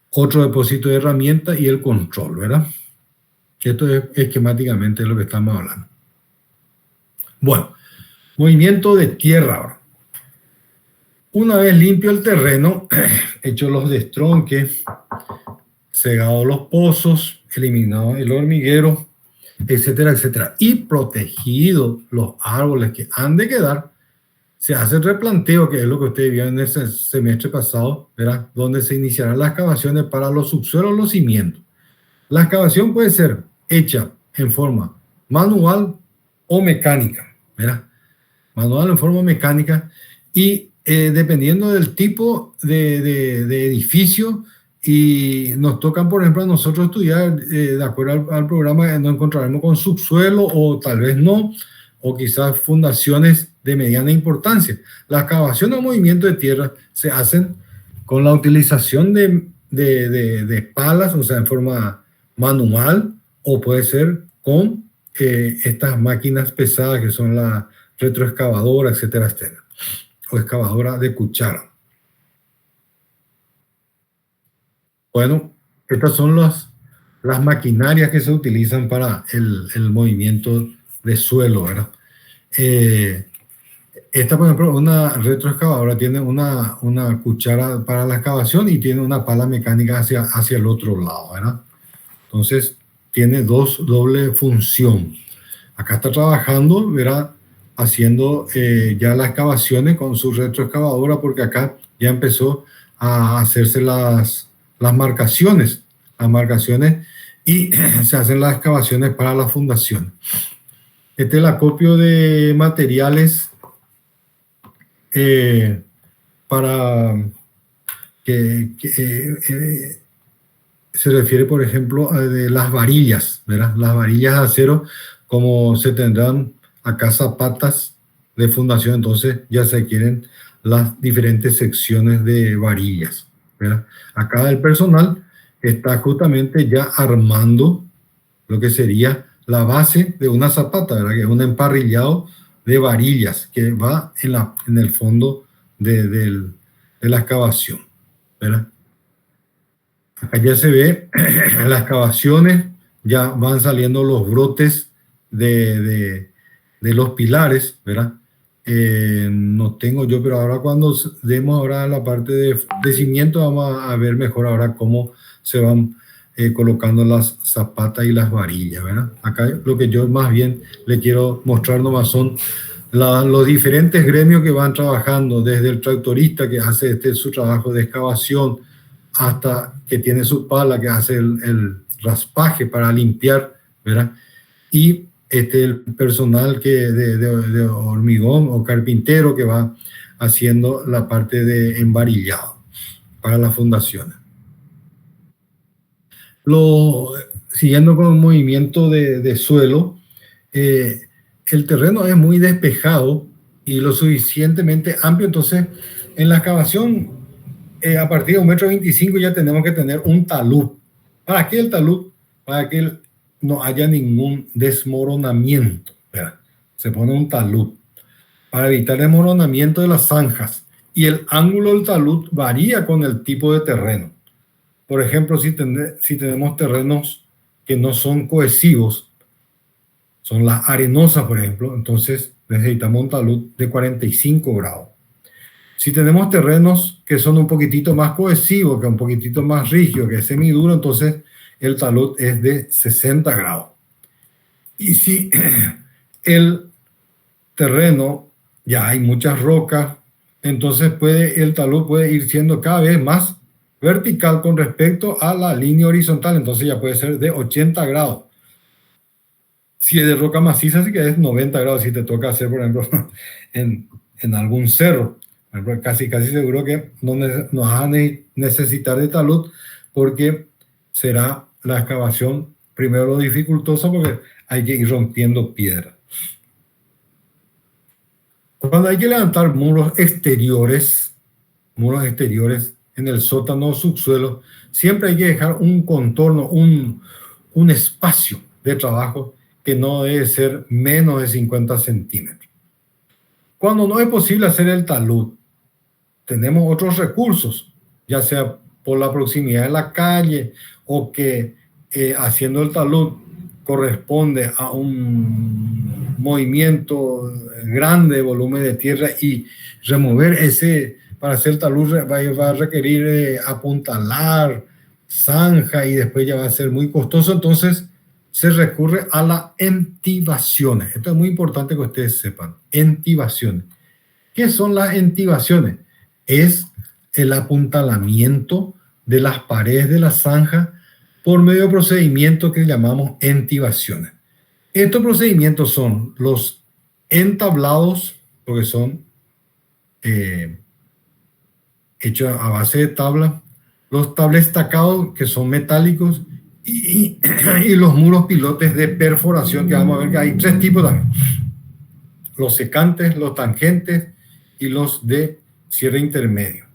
[SPEAKER 1] otro depósito de herramientas y el control, ¿verdad? Esto es esquemáticamente lo que estamos hablando. Bueno, movimiento de tierra ahora. Una vez limpio el terreno, hecho los destronques, cegado los pozos, eliminado el hormiguero, etcétera, etcétera, y protegido los árboles que han de quedar, se hace el replanteo, que es lo que ustedes vieron en el semestre pasado, ¿verdad? Donde se iniciarán las excavaciones para los subsuelos, los cimientos. La excavación puede ser hecha en forma manual o mecánica, ¿verdad? Manual en forma mecánica, y dependiendo del tipo de edificio, y nos tocan, por ejemplo, a nosotros estudiar, de acuerdo al programa, nos encontraremos con subsuelo o tal vez no, o quizás fundaciones de mediana importancia. La excavación o movimiento de tierra se hacen con la utilización de palas, o sea, en forma manual, o puede ser con estas máquinas pesadas que son la retroexcavadora, etcétera, etcétera, o excavadora de cuchara. Bueno, estas son las maquinarias que se utilizan para el movimiento de suelo, ¿verdad? Esta, por ejemplo, una retroexcavadora tiene una cuchara para la excavación y tiene una pala mecánica hacia el otro lado, ¿verdad? Entonces, tiene doble función. Acá está trabajando, ¿verdad?, haciendo ya las excavaciones con su retroexcavadora, porque acá ya empezó a hacerse las marcaciones, y se hacen las excavaciones para la fundación. Este es el acopio de materiales para se refiere, por ejemplo, a de las varillas, ¿verdad? Las varillas de acero, como se tendrán acá zapatas de fundación, entonces ya se quieren las diferentes secciones de varillas, ¿verdad? Acá el personal está justamente ya armando lo que sería la base de una zapata, ¿verdad?, que es un emparrillado de varillas que va en el fondo de la excavación, ¿verdad? Acá ya se ve las excavaciones, ya van saliendo los brotes de los pilares, ¿verdad? No tengo yo, pero ahora cuando demos ahora la parte de cimiento, vamos a ver mejor ahora cómo se van colocando las zapatas y las varillas, ¿verdad? Acá lo que yo más bien le quiero mostrar nomás son los diferentes gremios que van trabajando, desde el tractorista que hace su trabajo de excavación hasta que tiene su pala, que hace el raspaje para limpiar, ¿verdad? Y el personal de hormigón o carpintero que va haciendo la parte de embarillado para las fundaciones. Siguiendo con el movimiento de suelo, eh, el terreno es muy despejado y lo suficientemente amplio, entonces en la excavación a partir de 1,25 m ya tenemos que tener un talud. ¿Para qué el talud? Para que no haya ningún desmoronamiento, ¿verdad? Se pone un talud para evitar el desmoronamiento de las zanjas, y el ángulo del talud varía con el tipo de terreno. Por ejemplo, si tenemos terrenos que no son cohesivos, son las arenosas, por ejemplo, entonces necesitamos un talud de 45 grados. Si tenemos terrenos que son un poquitito más cohesivos, que un poquitito más rígidos, que es semiduro, entonces el talud es de 60 grados. Y si el terreno ya hay muchas rocas, entonces el talud puede ir siendo cada vez más vertical con respecto a la línea horizontal, entonces ya puede ser de 80 grados. Si es de roca maciza, sí que es 90 grados, si te toca hacer, por ejemplo, en algún cerro. Casi seguro que no vas a necesitar de talud, porque será la excavación primero lo dificultosa, porque hay que ir rompiendo piedra. Cuando hay que levantar muros exteriores en el sótano o subsuelo, siempre hay que dejar un contorno, un espacio de trabajo que no debe ser menos de 50 centímetros. Cuando no es posible hacer el talud, tenemos otros recursos, ya sea por la proximidad de la calle o que haciendo el talud corresponde a un movimiento grande de volumen de tierra, y remover para hacer talud va a requerir apuntalar, zanja, y después ya va a ser muy costoso, entonces se recurre a las entibaciones. Esto es muy importante que ustedes sepan, entibaciones. ¿Qué son las entibaciones? Es el apuntalamiento de las paredes de la zanja por medio de procedimientos que llamamos entibaciones. Estos procedimientos son los entablados, porque son hechos a base de tabla, los tablestacados, que son metálicos, y los muros pilotes de perforación, que vamos a ver que hay tres tipos también: los secantes, los tangentes y los de cierre intermedio.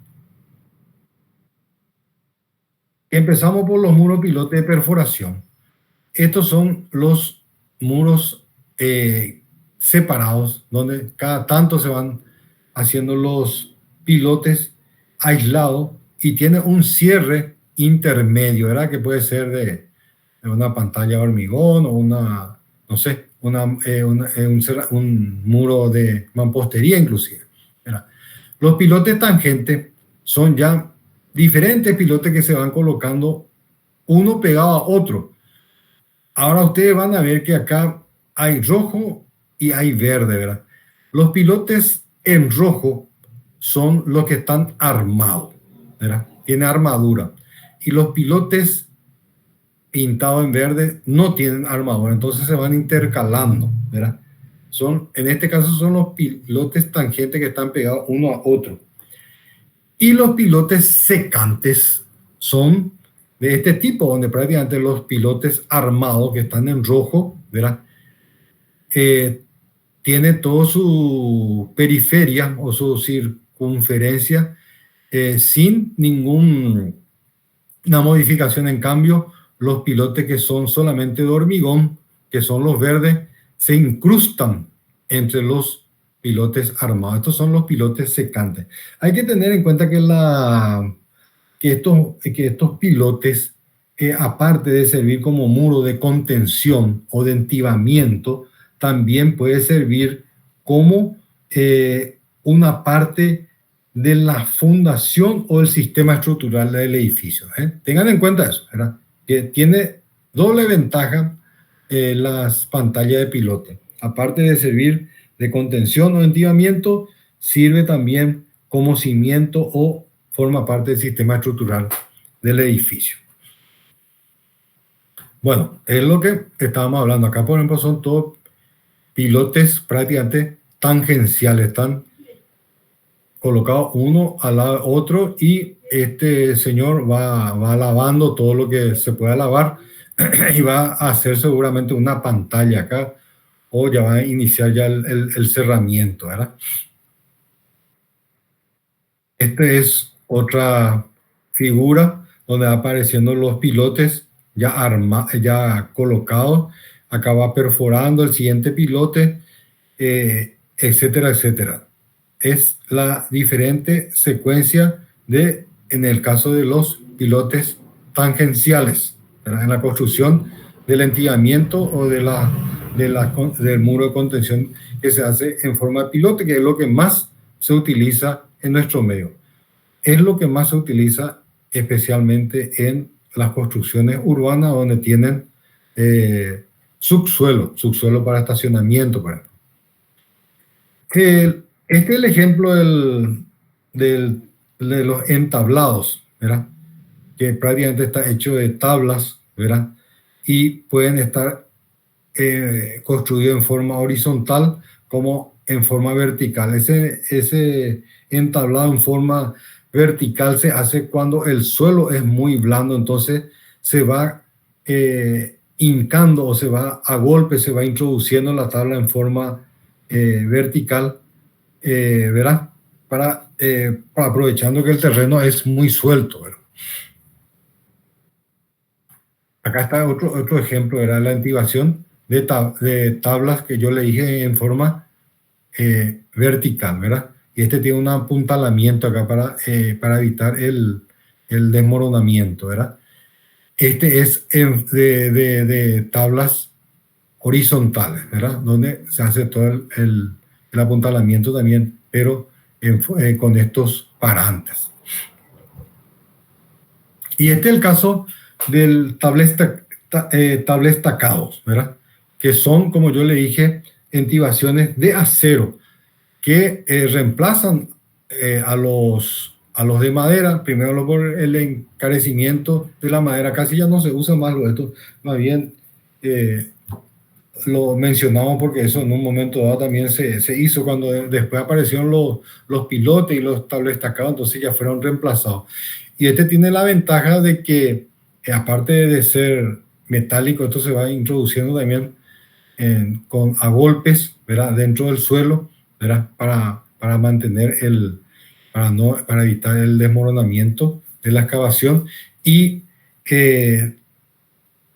[SPEAKER 1] Empezamos por los muros pilotes de perforación. Estos son los muros separados, donde cada tanto se van haciendo los pilotes aislados, y tiene un cierre intermedio, ¿verdad? Que puede ser de una pantalla de hormigón o no sé, un muro de mampostería inclusive, ¿verdad? Los pilotes tangentes son ya diferentes pilotes que se van colocando uno pegado a otro. Ahora ustedes van a ver que acá hay rojo y hay verde, ¿verdad? Los pilotes en rojo son los que están armados, ¿verdad? Tiene armadura. Y los pilotes pintados en verde no tienen armadura, entonces se van intercalando, ¿verdad? En este caso son los pilotes tangentes que están pegados uno a otro. Y los pilotes secantes son de este tipo, donde prácticamente los pilotes armados que están en rojo, ¿verdad? Tiene toda su periferia o su circunferencia sin ninguna modificación. En cambio, los pilotes que son solamente de hormigón, que son los verdes, se incrustan entre los pilotes armados. Estos son los pilotes secantes. Hay que tener en cuenta que estos pilotes, aparte de servir como muro de contención o de entibamiento, también puede servir como una parte de la fundación o el sistema estructural del edificio. Tengan en cuenta eso, ¿verdad? Que tiene doble ventaja las pantallas de pilote. Aparte de servir de contención o entibamiento, sirve también como cimiento o forma parte del sistema estructural del edificio. Bueno, es lo que estábamos hablando. Acá, por ejemplo, son todos pilotes prácticamente tangenciales, están colocados uno al lado otro y este señor va lavando todo lo que se pueda lavar y va a hacer seguramente una pantalla acá o ya va a iniciar ya el cerramiento, ¿verdad? Este es otra figura donde va apareciendo los pilotes ya colocados. Acá va perforando el siguiente pilote, etcétera, etcétera. Es la diferente secuencia en el caso de los pilotes tangenciales, ¿verdad? En la construcción del entillamiento o del muro de contención que se hace en forma de pilote, que es lo que más se utiliza en nuestro medio. Es lo que más se utiliza especialmente en las construcciones urbanas donde tienen subsuelo para estacionamiento, por ejemplo. Este es el ejemplo de los entablados, ¿verdad? Que prácticamente está hecho de tablas, ¿verdad? Y pueden estar construidos en forma horizontal como en forma vertical. Ese entablado en forma vertical se hace cuando el suelo es muy blando, entonces se va hincando o se va a golpe, se va introduciendo la tabla en forma vertical, ¿verdad? Para aprovechando que el terreno es muy suelto, ¿verdad? Acá está otro ejemplo, era la intibación de tablas que yo le dije en forma vertical, ¿verdad? Y este tiene un apuntalamiento acá para evitar el desmoronamiento, ¿verdad? Este es de tablas horizontales, ¿verdad? Donde se hace todo el apuntalamiento también, pero con estos parantes. Y este es el caso del tablés tacados, ¿verdad? Que son, como yo le dije, entibaciones de acero que reemplazan a los de madera, primero por el encarecimiento de la madera, casi ya no se usa más esto, más bien lo mencionamos porque eso en un momento dado también se hizo cuando después aparecieron los pilotes y los tablés tacados, entonces ya fueron reemplazados. Y este tiene la ventaja de que, aparte de ser metálico, esto se va introduciendo también a golpes, ¿verdad? Dentro del suelo, ¿verdad? Para mantener para evitar el desmoronamiento de la excavación. Y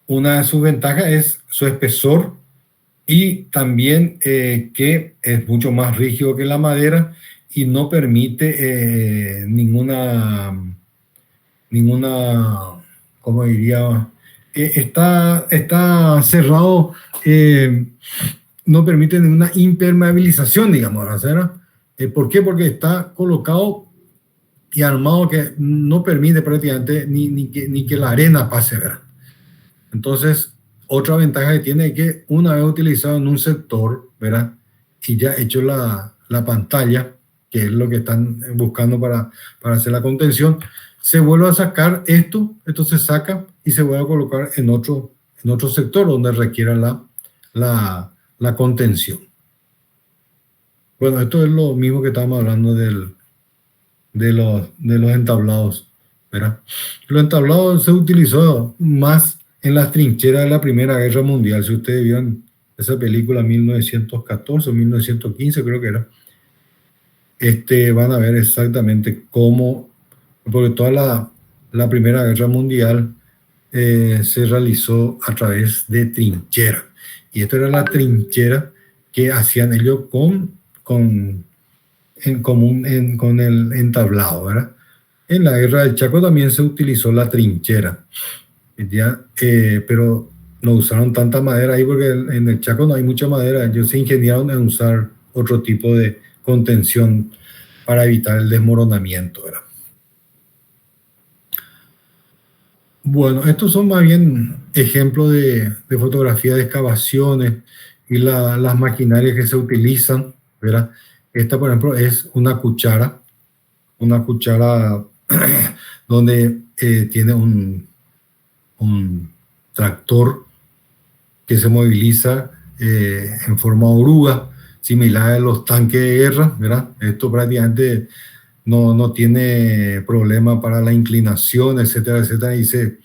[SPEAKER 1] una de sus ventajas es su espesor y también que es mucho más rígido que la madera y no permite ¿cómo diría? Está cerrado, no permite ninguna impermeabilización, digamos, ¿verdad? ¿Por qué? Porque está colocado y armado que no permite prácticamente ni que la arena pase, ¿verdad? Entonces, otra ventaja que tiene es que una vez utilizado en un sector, ¿verdad? Y ya hecho la pantalla, que es lo que están buscando para hacer la contención, se vuelve a sacar esto se saca y se vuelve a colocar en otro sector donde requiera la contención. Bueno, esto es lo mismo que estábamos hablando de los entablados, ¿verdad? Los entablados se utilizó más en las trincheras de la Primera Guerra Mundial. Si ustedes vieron esa película 1914 o 1915 creo que era, van a ver exactamente cómo, porque toda la Primera Guerra Mundial se realizó a través de trincheras. Y esto era la trinchera que hacían ellos con el entablado, ¿verdad? En la Guerra del Chaco también se utilizó la trinchera, pero no usaron tanta madera ahí porque en el Chaco no hay mucha madera. Ellos se ingeniaron en usar otro tipo de contención para evitar el desmoronamiento, ¿verdad? Bueno, estos son más bien ejemplos de fotografía de excavaciones y las maquinarias que se utilizan, ¿verdad? Esta, por ejemplo, es una cuchara donde tiene un tractor que se moviliza en forma oruga, similar a los tanques de guerra, ¿verdad? Esto prácticamente no tiene problema para la inclinación, etcétera, etcétera, y se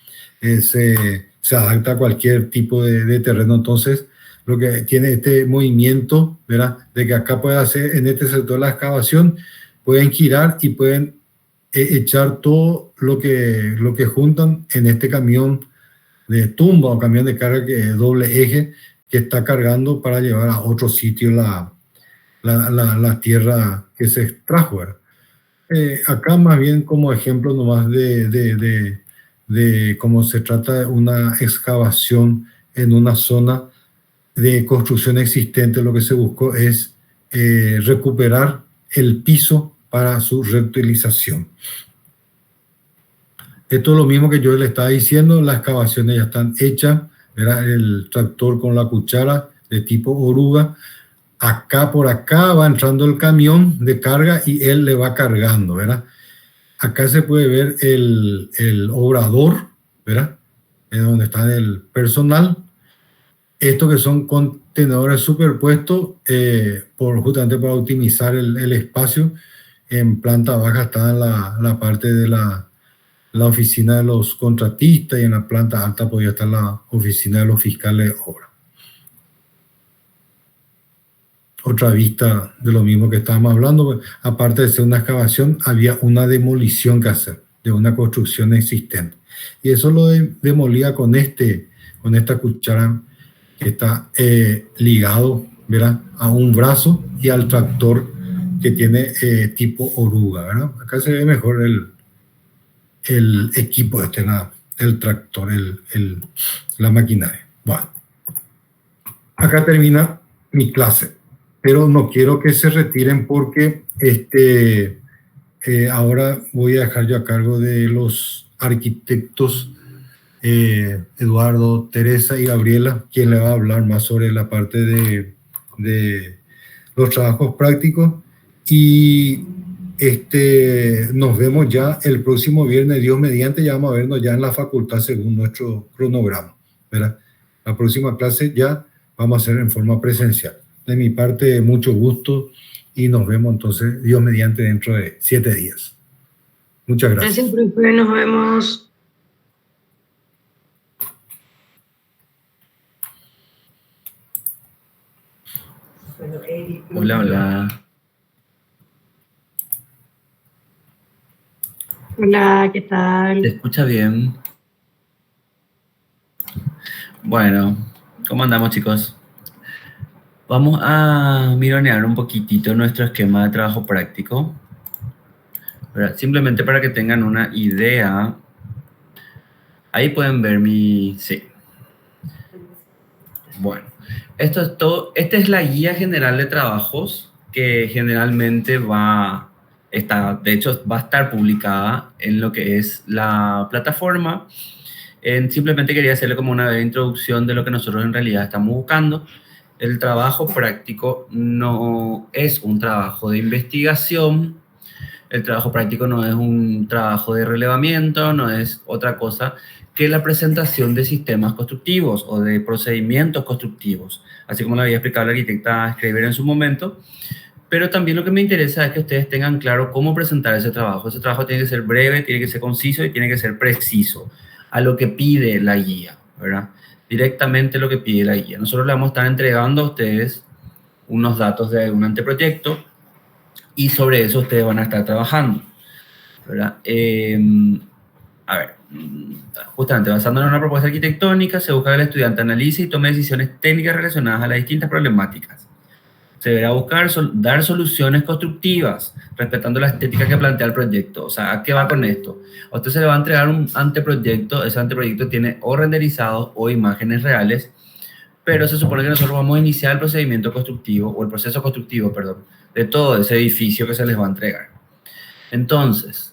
[SPEAKER 1] adapta a cualquier tipo de terreno. Entonces, lo que tiene este movimiento, ¿verdad? De que acá puede hacer, en este sector de la excavación, pueden girar y pueden echar todo lo que juntan en este camión de tumba o camión de carga que es doble eje, que está cargando para llevar a otro sitio la tierra que se extrajo, ¿verdad? Acá más bien como ejemplo nomás de cómo se trata de una excavación en una zona de construcción existente, lo que se buscó es recuperar el piso para su reutilización. Esto es lo mismo que yo le estaba diciendo, las excavaciones ya están hechas, ¿verdad? El tractor con la cuchara de tipo oruga, acá por acá va entrando el camión de carga y él le va cargando, ¿verdad? Acá se puede ver el obrador, ¿verdad? Es donde está el personal. Estos que son contenedores superpuestos justamente para optimizar el espacio. En planta baja está la parte de la oficina de los contratistas y en la planta alta podría estar la oficina de los fiscales de obra. Otra vista de lo mismo que estábamos hablando, aparte de ser una excavación, había una demolición que hacer de una construcción existente. Y eso lo demolía con esta cuchara que está ligado, ¿verdad? A un brazo y al tractor que tiene tipo oruga, ¿verdad? Acá se ve mejor el equipo el tractor, la maquinaria. Bueno, acá termina mi clase, pero no quiero que se retiren porque ahora voy a dejar yo a cargo de los arquitectos Eduardo, Teresa y Gabriela, quien le va a hablar más sobre la parte de los trabajos prácticos. Y nos vemos ya el próximo viernes, Dios mediante, ya vamos a vernos ya en la facultad según nuestro cronograma, ¿verdad? La próxima clase ya vamos a hacer en forma presencial. De mi parte, mucho gusto y nos vemos entonces, Dios mediante, dentro de 7 días. Muchas gracias.
[SPEAKER 2] Gracias, profe. Nos vemos.
[SPEAKER 3] Hola, hola.
[SPEAKER 2] Hola, ¿qué tal?
[SPEAKER 3] ¿Se escucha bien? Bueno, ¿cómo andamos, chicos? Vamos a mironear un poquitito nuestro esquema de trabajo práctico. Simplemente para que tengan una idea. Ahí pueden ver sí. Bueno, esto es todo. Esta es la guía general de trabajos que generalmente va a estar publicada en lo que es la plataforma. Simplemente quería hacerle como una breve introducción de lo que nosotros en realidad estamos buscando. El trabajo práctico no es un trabajo de investigación. El trabajo práctico no es un trabajo de relevamiento, no es otra cosa que la presentación de sistemas constructivos o de procedimientos constructivos, así como lo había explicado la arquitecta Schreiber en su momento. Pero también lo que me interesa es que ustedes tengan claro cómo presentar ese trabajo. Ese trabajo tiene que ser breve, tiene que ser conciso y tiene que ser preciso a lo que pide la guía, ¿verdad? Directamente lo que pide la guía. Nosotros le vamos a estar entregando a ustedes unos datos de un anteproyecto y sobre eso ustedes van a estar trabajando, ¿verdad? A ver, justamente basándonos en una propuesta arquitectónica, se busca que el estudiante analice y tome decisiones técnicas relacionadas a las distintas problemáticas. Se deberá buscar dar soluciones constructivas, respetando la estética que plantea el proyecto. O sea, ¿a qué va con esto? A usted se le va a entregar un anteproyecto, ese anteproyecto tiene o renderizados o imágenes reales, pero se supone que nosotros vamos a iniciar el procedimiento constructivo, o el proceso constructivo, perdón, de todo ese edificio que se les va a entregar. Entonces,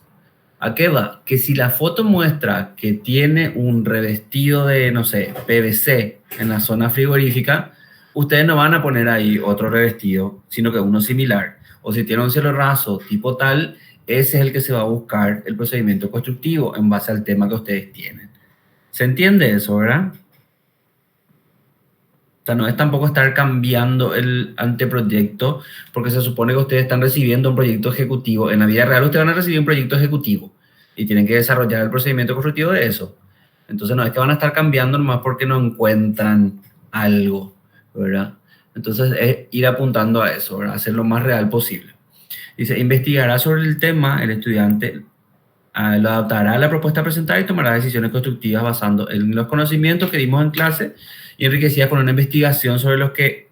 [SPEAKER 3] ¿a qué va? Que si la foto muestra que tiene un revestido de, no sé, PVC en la zona frigorífica, ustedes no van a poner ahí otro revestido, sino que uno similar. O si tiene un cielo raso tipo tal, ese es el que se va a buscar el procedimiento constructivo en base al tema que ustedes tienen. ¿Se entiende eso, verdad? O sea, no es tampoco estar cambiando el anteproyecto, porque se supone que ustedes están recibiendo un proyecto ejecutivo. En la vida real ustedes van a recibir un proyecto ejecutivo y tienen que desarrollar el procedimiento constructivo de eso. Entonces no es que van a estar cambiando nomás porque no encuentran algo, ¿verdad? Entonces es ir apuntando a eso, ¿verdad? Hacer lo más real posible. Dice, investigará sobre el tema, el estudiante lo adaptará a la propuesta presentada y tomará decisiones constructivas basando en los conocimientos que dimos en clase y enriquecidas con una investigación sobre los que,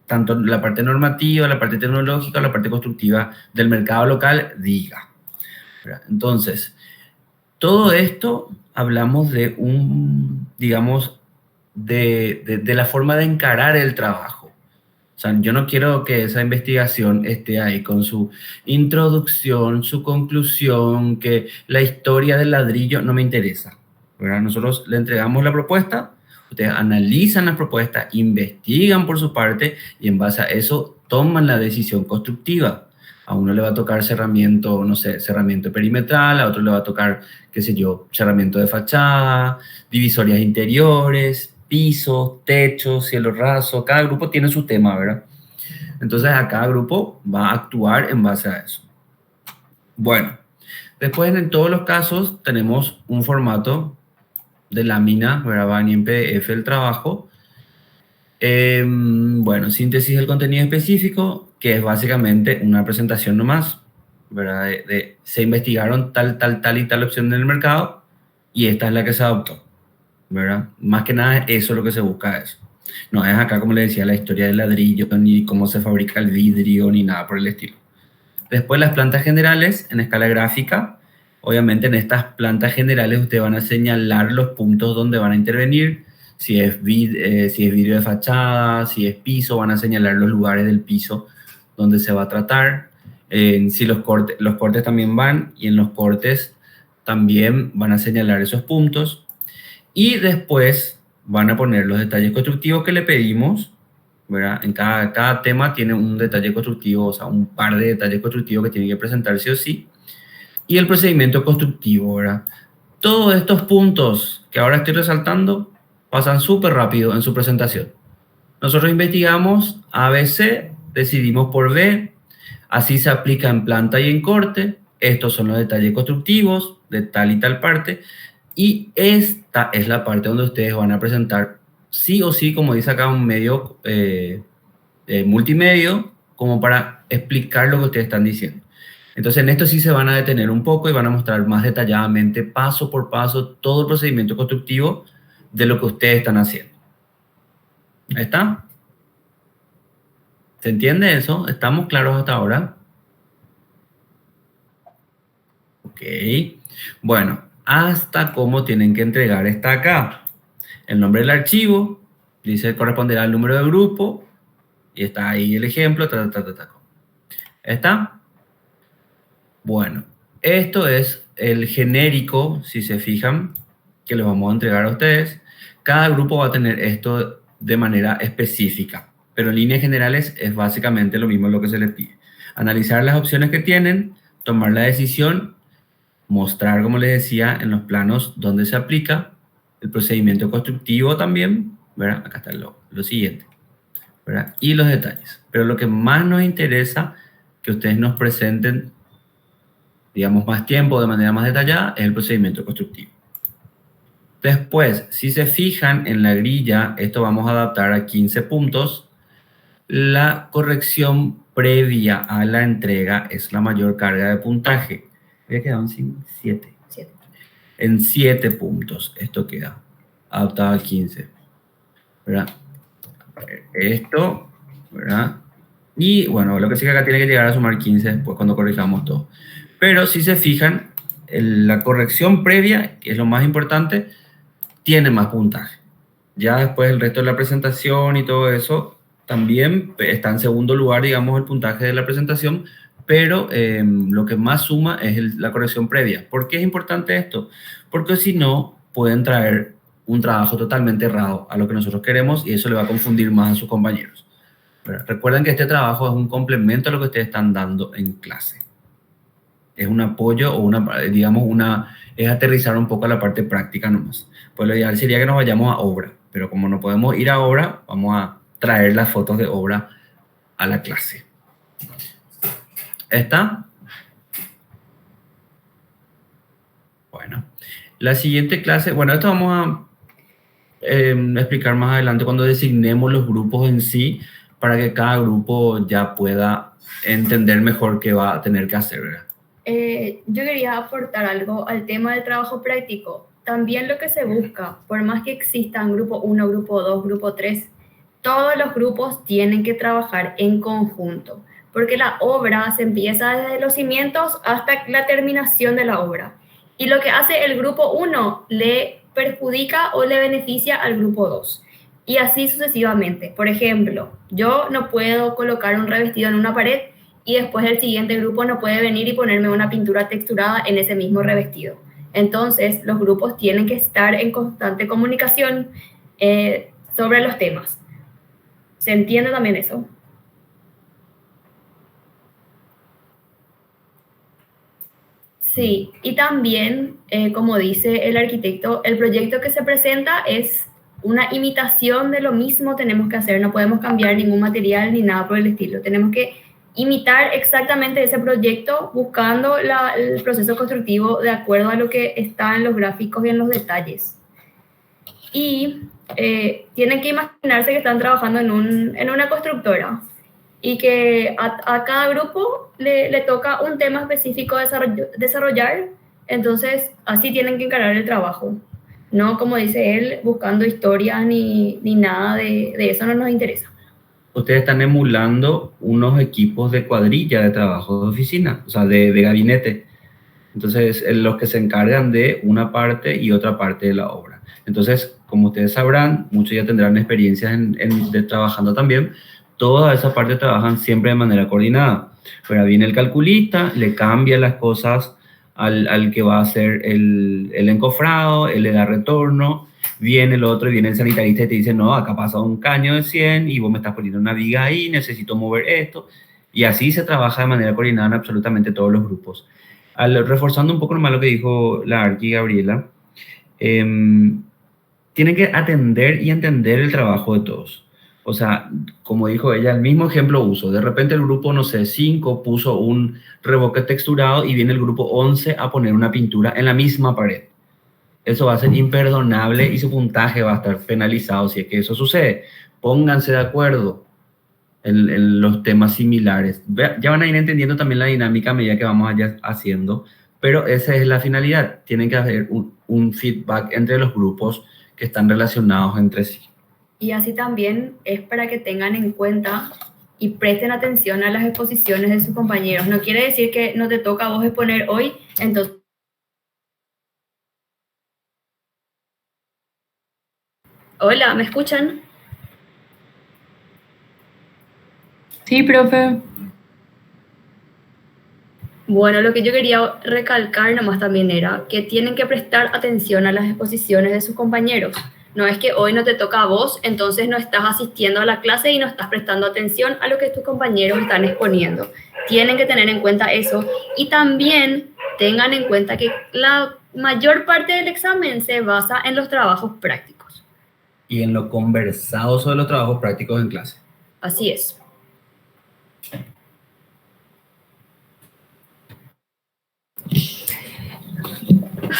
[SPEAKER 3] tanto la parte normativa, la parte tecnológica, la parte constructiva del mercado local diga. Entonces, todo esto hablamos de digamos, de la forma de encarar el trabajo. O sea, yo no quiero que esa investigación esté ahí con su introducción, su conclusión, que la historia del ladrillo no me interesa, ¿verdad? Nosotros le entregamos la propuesta, ustedes analizan la propuesta, investigan por su parte y en base a eso toman la decisión constructiva. A uno le va a tocar cerramiento, no sé, cerramiento perimetral, a otro le va a tocar, qué sé yo, cerramiento de fachada, divisorias interiores, piso, techo, cielo raso. Cada grupo tiene su tema, ¿verdad? Entonces a cada grupo va a actuar en base a eso. Bueno, después en todos los casos tenemos un formato de lámina, ¿verdad? Va en PDF el trabajo. Bueno, síntesis del contenido específico, que es básicamente una presentación nomás, ¿verdad? Se investigaron tal y tal opción en el mercado y esta es la que se adoptó, ¿verdad? Más que nada eso es lo que se busca eso. No es acá, como le decía, la historia del ladrillo, ni cómo se fabrica el vidrio, ni nada por el estilo. Después las plantas generales en escala gráfica. Obviamente en estas plantas generales ustedes van a señalar los puntos donde van a intervenir. Si es vidrio de fachada, si es piso, van a señalar los lugares del piso donde se va a tratar. Si los cortes también van, y en los cortes también van a señalar esos puntos. Y después van a poner los detalles constructivos que le pedimos, ¿verdad? En cada tema tiene un detalle constructivo, o sea, un par de detalles constructivos que tienen que presentar sí o sí. Y el procedimiento constructivo, ¿verdad? Todos estos puntos que ahora estoy resaltando pasan súper rápido en su presentación. Nosotros investigamos ABC, decidimos por B, así se aplica en planta y en corte. Estos son los detalles constructivos de tal y tal parte. Y esta es la parte donde ustedes van a presentar sí o sí, como dice acá, un medio multimedio, como para explicar lo que ustedes están diciendo. Entonces en esto sí se van a detener un poco y van a mostrar más detalladamente, paso por paso, todo el procedimiento constructivo de lo que ustedes están haciendo. ¿Ahí está? ¿Se entiende eso? ¿Estamos claros hasta ahora? Ok. Bueno, hasta cómo tienen que entregar está acá. El nombre del archivo, dice corresponderá al número de grupo, y está ahí el ejemplo, ¿Está? Bueno, esto es el genérico, si se fijan, que les vamos a entregar a ustedes. Cada grupo va a tener esto de manera específica, pero en líneas generales es básicamente lo mismo lo que se les pide. Analizar las opciones que tienen, tomar la decisión, mostrar, como les decía, en los planos donde se aplica, el procedimiento constructivo también, ¿verdad? Acá está lo siguiente, ¿verdad? Y los detalles. Pero lo que más nos interesa que ustedes nos presenten, digamos, más tiempo, de manera más detallada, es el procedimiento constructivo. Después, si se fijan en la grilla, esto vamos a adaptar a 15 puntos. La corrección previa a la entrega es la mayor carga de puntaje. Había quedado en 7. En 7 puntos esto queda adaptado a 15. ¿Verdad? Esto, ¿verdad? Y bueno, lo que sí que acá tiene que llegar a sumar 15 después cuando corrijamos todo. Pero si se fijan, la corrección previa, que es lo más importante, tiene más puntaje. Ya después el resto de la presentación y todo eso también está en segundo lugar, digamos, el puntaje de la presentación, pero lo que más suma es la corrección previa. ¿Por qué es importante esto? Porque si no, pueden traer un trabajo totalmente errado a lo que nosotros queremos y eso le va a confundir más a sus compañeros. Pero recuerden que este trabajo es un complemento a lo que ustedes están dando en clase. Es un apoyo o es aterrizar un poco a la parte práctica nomás. Pues lo ideal sería que nos vayamos a obra, pero como no podemos ir a obra, vamos a traer las fotos de obra a la clase. ¿Está? Bueno, la siguiente clase, bueno, esto vamos a explicar más adelante cuando designemos los grupos en sí, para que cada grupo ya pueda entender mejor qué va a tener que hacer, ¿verdad?
[SPEAKER 4] Yo quería aportar algo al tema del trabajo práctico. También lo que se busca, por más que existan grupo 1, grupo 2, grupo 3, todos los grupos tienen que trabajar en conjunto, porque la obra se empieza desde los cimientos hasta la terminación de la obra. Y lo que hace el grupo 1 le perjudica o le beneficia al grupo 2. Y así sucesivamente. Por ejemplo, yo no puedo colocar un revestido en una pared y después el siguiente grupo no puede venir y ponerme una pintura texturada en ese mismo revestido. Entonces, los grupos tienen que estar en constante comunicación sobre los temas. ¿Se entiende también eso? Sí, y también, como dice el arquitecto, el proyecto que se presenta es una imitación de lo mismo tenemos que hacer, no podemos cambiar ningún material ni nada por el estilo, tenemos que imitar exactamente ese proyecto buscando el proceso constructivo de acuerdo a lo que está en los gráficos y en los detalles. Y tienen que imaginarse que están trabajando en una constructora y que a cada grupo le toca un tema específico desarrollar, entonces así tienen que encarar el trabajo. No, como dice él, buscando historias ni nada de eso, no nos interesa.
[SPEAKER 3] Ustedes están emulando unos equipos de cuadrilla de trabajo de oficina, o sea, de gabinete. Entonces, los que se encargan de una parte y otra parte de la obra. Entonces, como ustedes sabrán, muchos ya tendrán experiencias trabajando también. Toda esa parte trabajan siempre de manera coordinada. Pero viene el calculista, le cambia las cosas al que va a hacer el encofrado, él le da retorno, viene el otro y viene el sanitarista y te dice, no, acá pasa un caño de 100 y vos me estás poniendo una viga ahí, necesito mover esto. Y así se trabaja de manera coordinada en absolutamente todos los grupos. Reforzando un poco nomás lo que dijo la Arqui Gabriela, tienen que atender y entender el trabajo de todos. O sea, como dijo ella, el mismo ejemplo uso. De repente el grupo, no sé, 5 puso un revoque texturado y viene el grupo 11 a poner una pintura en la misma pared. Eso va a ser imperdonable y su puntaje va a estar penalizado si es que eso sucede. Pónganse de acuerdo en los temas similares. Ya van a ir entendiendo también la dinámica a medida que vamos allá haciendo, pero esa es la finalidad. Tienen que haber un feedback entre los grupos que están relacionados entre sí.
[SPEAKER 4] Y así también es para que tengan en cuenta y presten atención a las exposiciones de sus compañeros. No quiere decir que no te toca a vos exponer hoy, entonces... Hola, ¿me escuchan?
[SPEAKER 2] Sí, profe.
[SPEAKER 4] Bueno, lo que yo quería recalcar nomás también era que tienen que prestar atención a las exposiciones de sus compañeros. No es que hoy no te toca a vos, entonces no estás asistiendo a la clase y no estás prestando atención a lo que tus compañeros están exponiendo. Tienen que tener en cuenta eso y también tengan en cuenta que la mayor parte del examen se basa en los trabajos prácticos.
[SPEAKER 3] Y en lo conversado sobre los trabajos prácticos en clase.
[SPEAKER 4] Así es.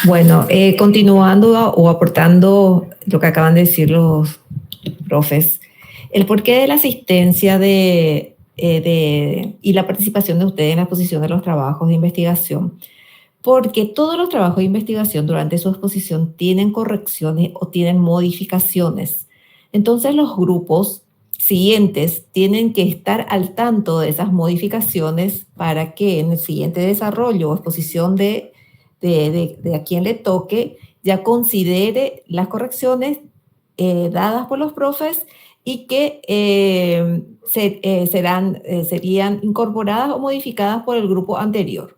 [SPEAKER 5] Bueno, continuando o aportando lo que acaban de decir los profes, el porqué de la asistencia y la participación de ustedes en la exposición de los trabajos de investigación, porque todos los trabajos de investigación durante su exposición tienen correcciones o tienen modificaciones. Entonces los grupos siguientes tienen que estar al tanto de esas modificaciones para que en el siguiente desarrollo o exposición de a quien le toque ya considere las correcciones dadas por los profes y que serían incorporadas o modificadas por el grupo anterior.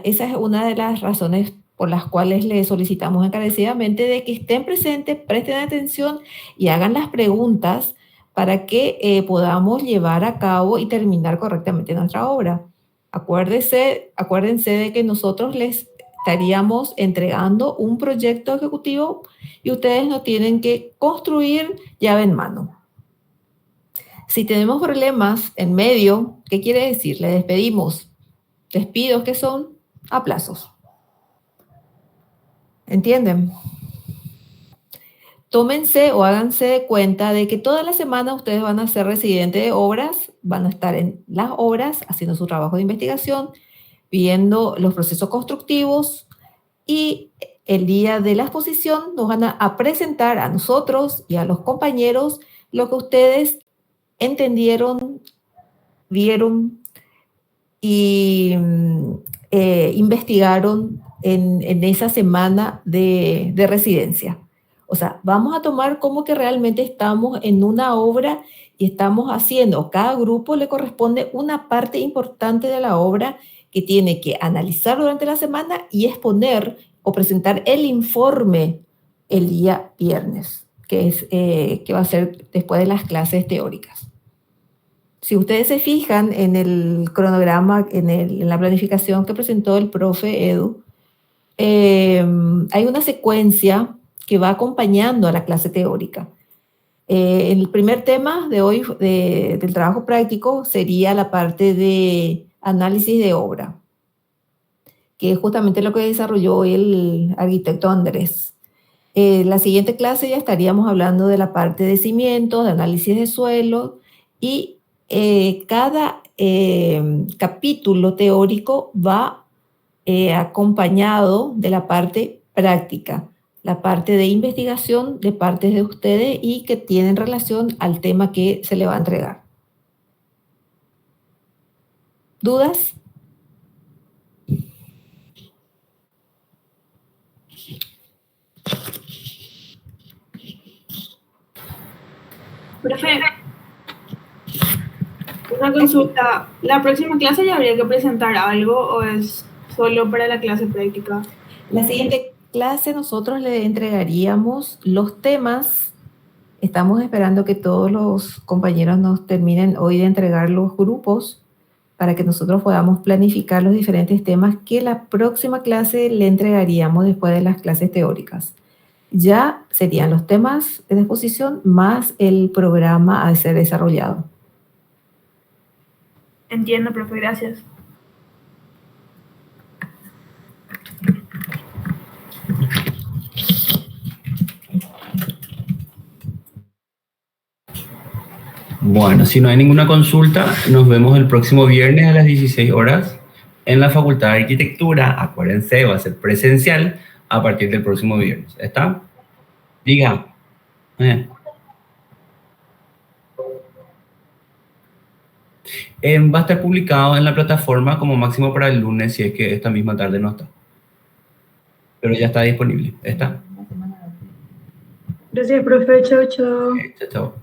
[SPEAKER 5] Esa es una de las razones por las cuales les solicitamos encarecidamente de que estén presentes, presten atención y hagan las preguntas para que podamos llevar a cabo y terminar correctamente nuestra obra. Acuérdense de que nosotros les estaríamos entregando un proyecto ejecutivo y ustedes no tienen que construir llave en mano. Si tenemos problemas en medio, ¿qué quiere decir? Le despedimos. Despidos que son aplazos. ¿Entienden? Tómense o háganse de cuenta de que toda la semana ustedes van a ser residentes de obras, van a estar en las obras haciendo su trabajo de investigación, viendo los procesos constructivos y el día de la exposición nos van a presentar a nosotros y a los compañeros lo que ustedes entendieron, vieron y investigaron en esa semana de residencia. O sea, vamos a tomar como que realmente estamos en una obra y estamos haciendo, cada grupo le corresponde una parte importante de la obra que tiene que analizar durante la semana y exponer o presentar el informe el día viernes, que va a ser después de las clases teóricas. Si ustedes se fijan en el cronograma, en la planificación que presentó el profe Edu, hay una secuencia que va acompañando a la clase teórica. El primer tema de hoy del trabajo práctico sería la parte de análisis de obra, que es justamente lo que desarrolló el arquitecto Andrés. La siguiente clase ya estaríamos hablando de la parte de cimientos, de análisis de suelo y cada capítulo teórico va acompañado de la parte práctica, la parte de investigación de partes de ustedes y que tienen relación al tema que se le va a entregar. ¿Dudas?
[SPEAKER 6] Profe, una consulta. ¿La próxima clase ya habría que presentar algo o es solo para la clase práctica?
[SPEAKER 5] La siguiente clase nosotros le entregaríamos los temas. Estamos esperando que todos los compañeros nos terminen hoy de entregar los grupos para que nosotros podamos planificar los diferentes temas que la próxima clase le entregaríamos después de las clases teóricas. Ya serían los temas de exposición más el programa a ser desarrollado.
[SPEAKER 6] Entiendo, profe, gracias.
[SPEAKER 3] Bueno, si no hay ninguna consulta, nos vemos el próximo viernes a las 16 horas en la Facultad de Arquitectura. Acuérdense, va a ser presencial a partir del próximo viernes. ¿Está? Diga. Va a estar publicado en la plataforma como máximo para el lunes, si es que esta misma tarde no está. Pero ya está disponible. ¿Está?
[SPEAKER 6] Gracias, profe. Chao, chao.
[SPEAKER 3] Chao, chao.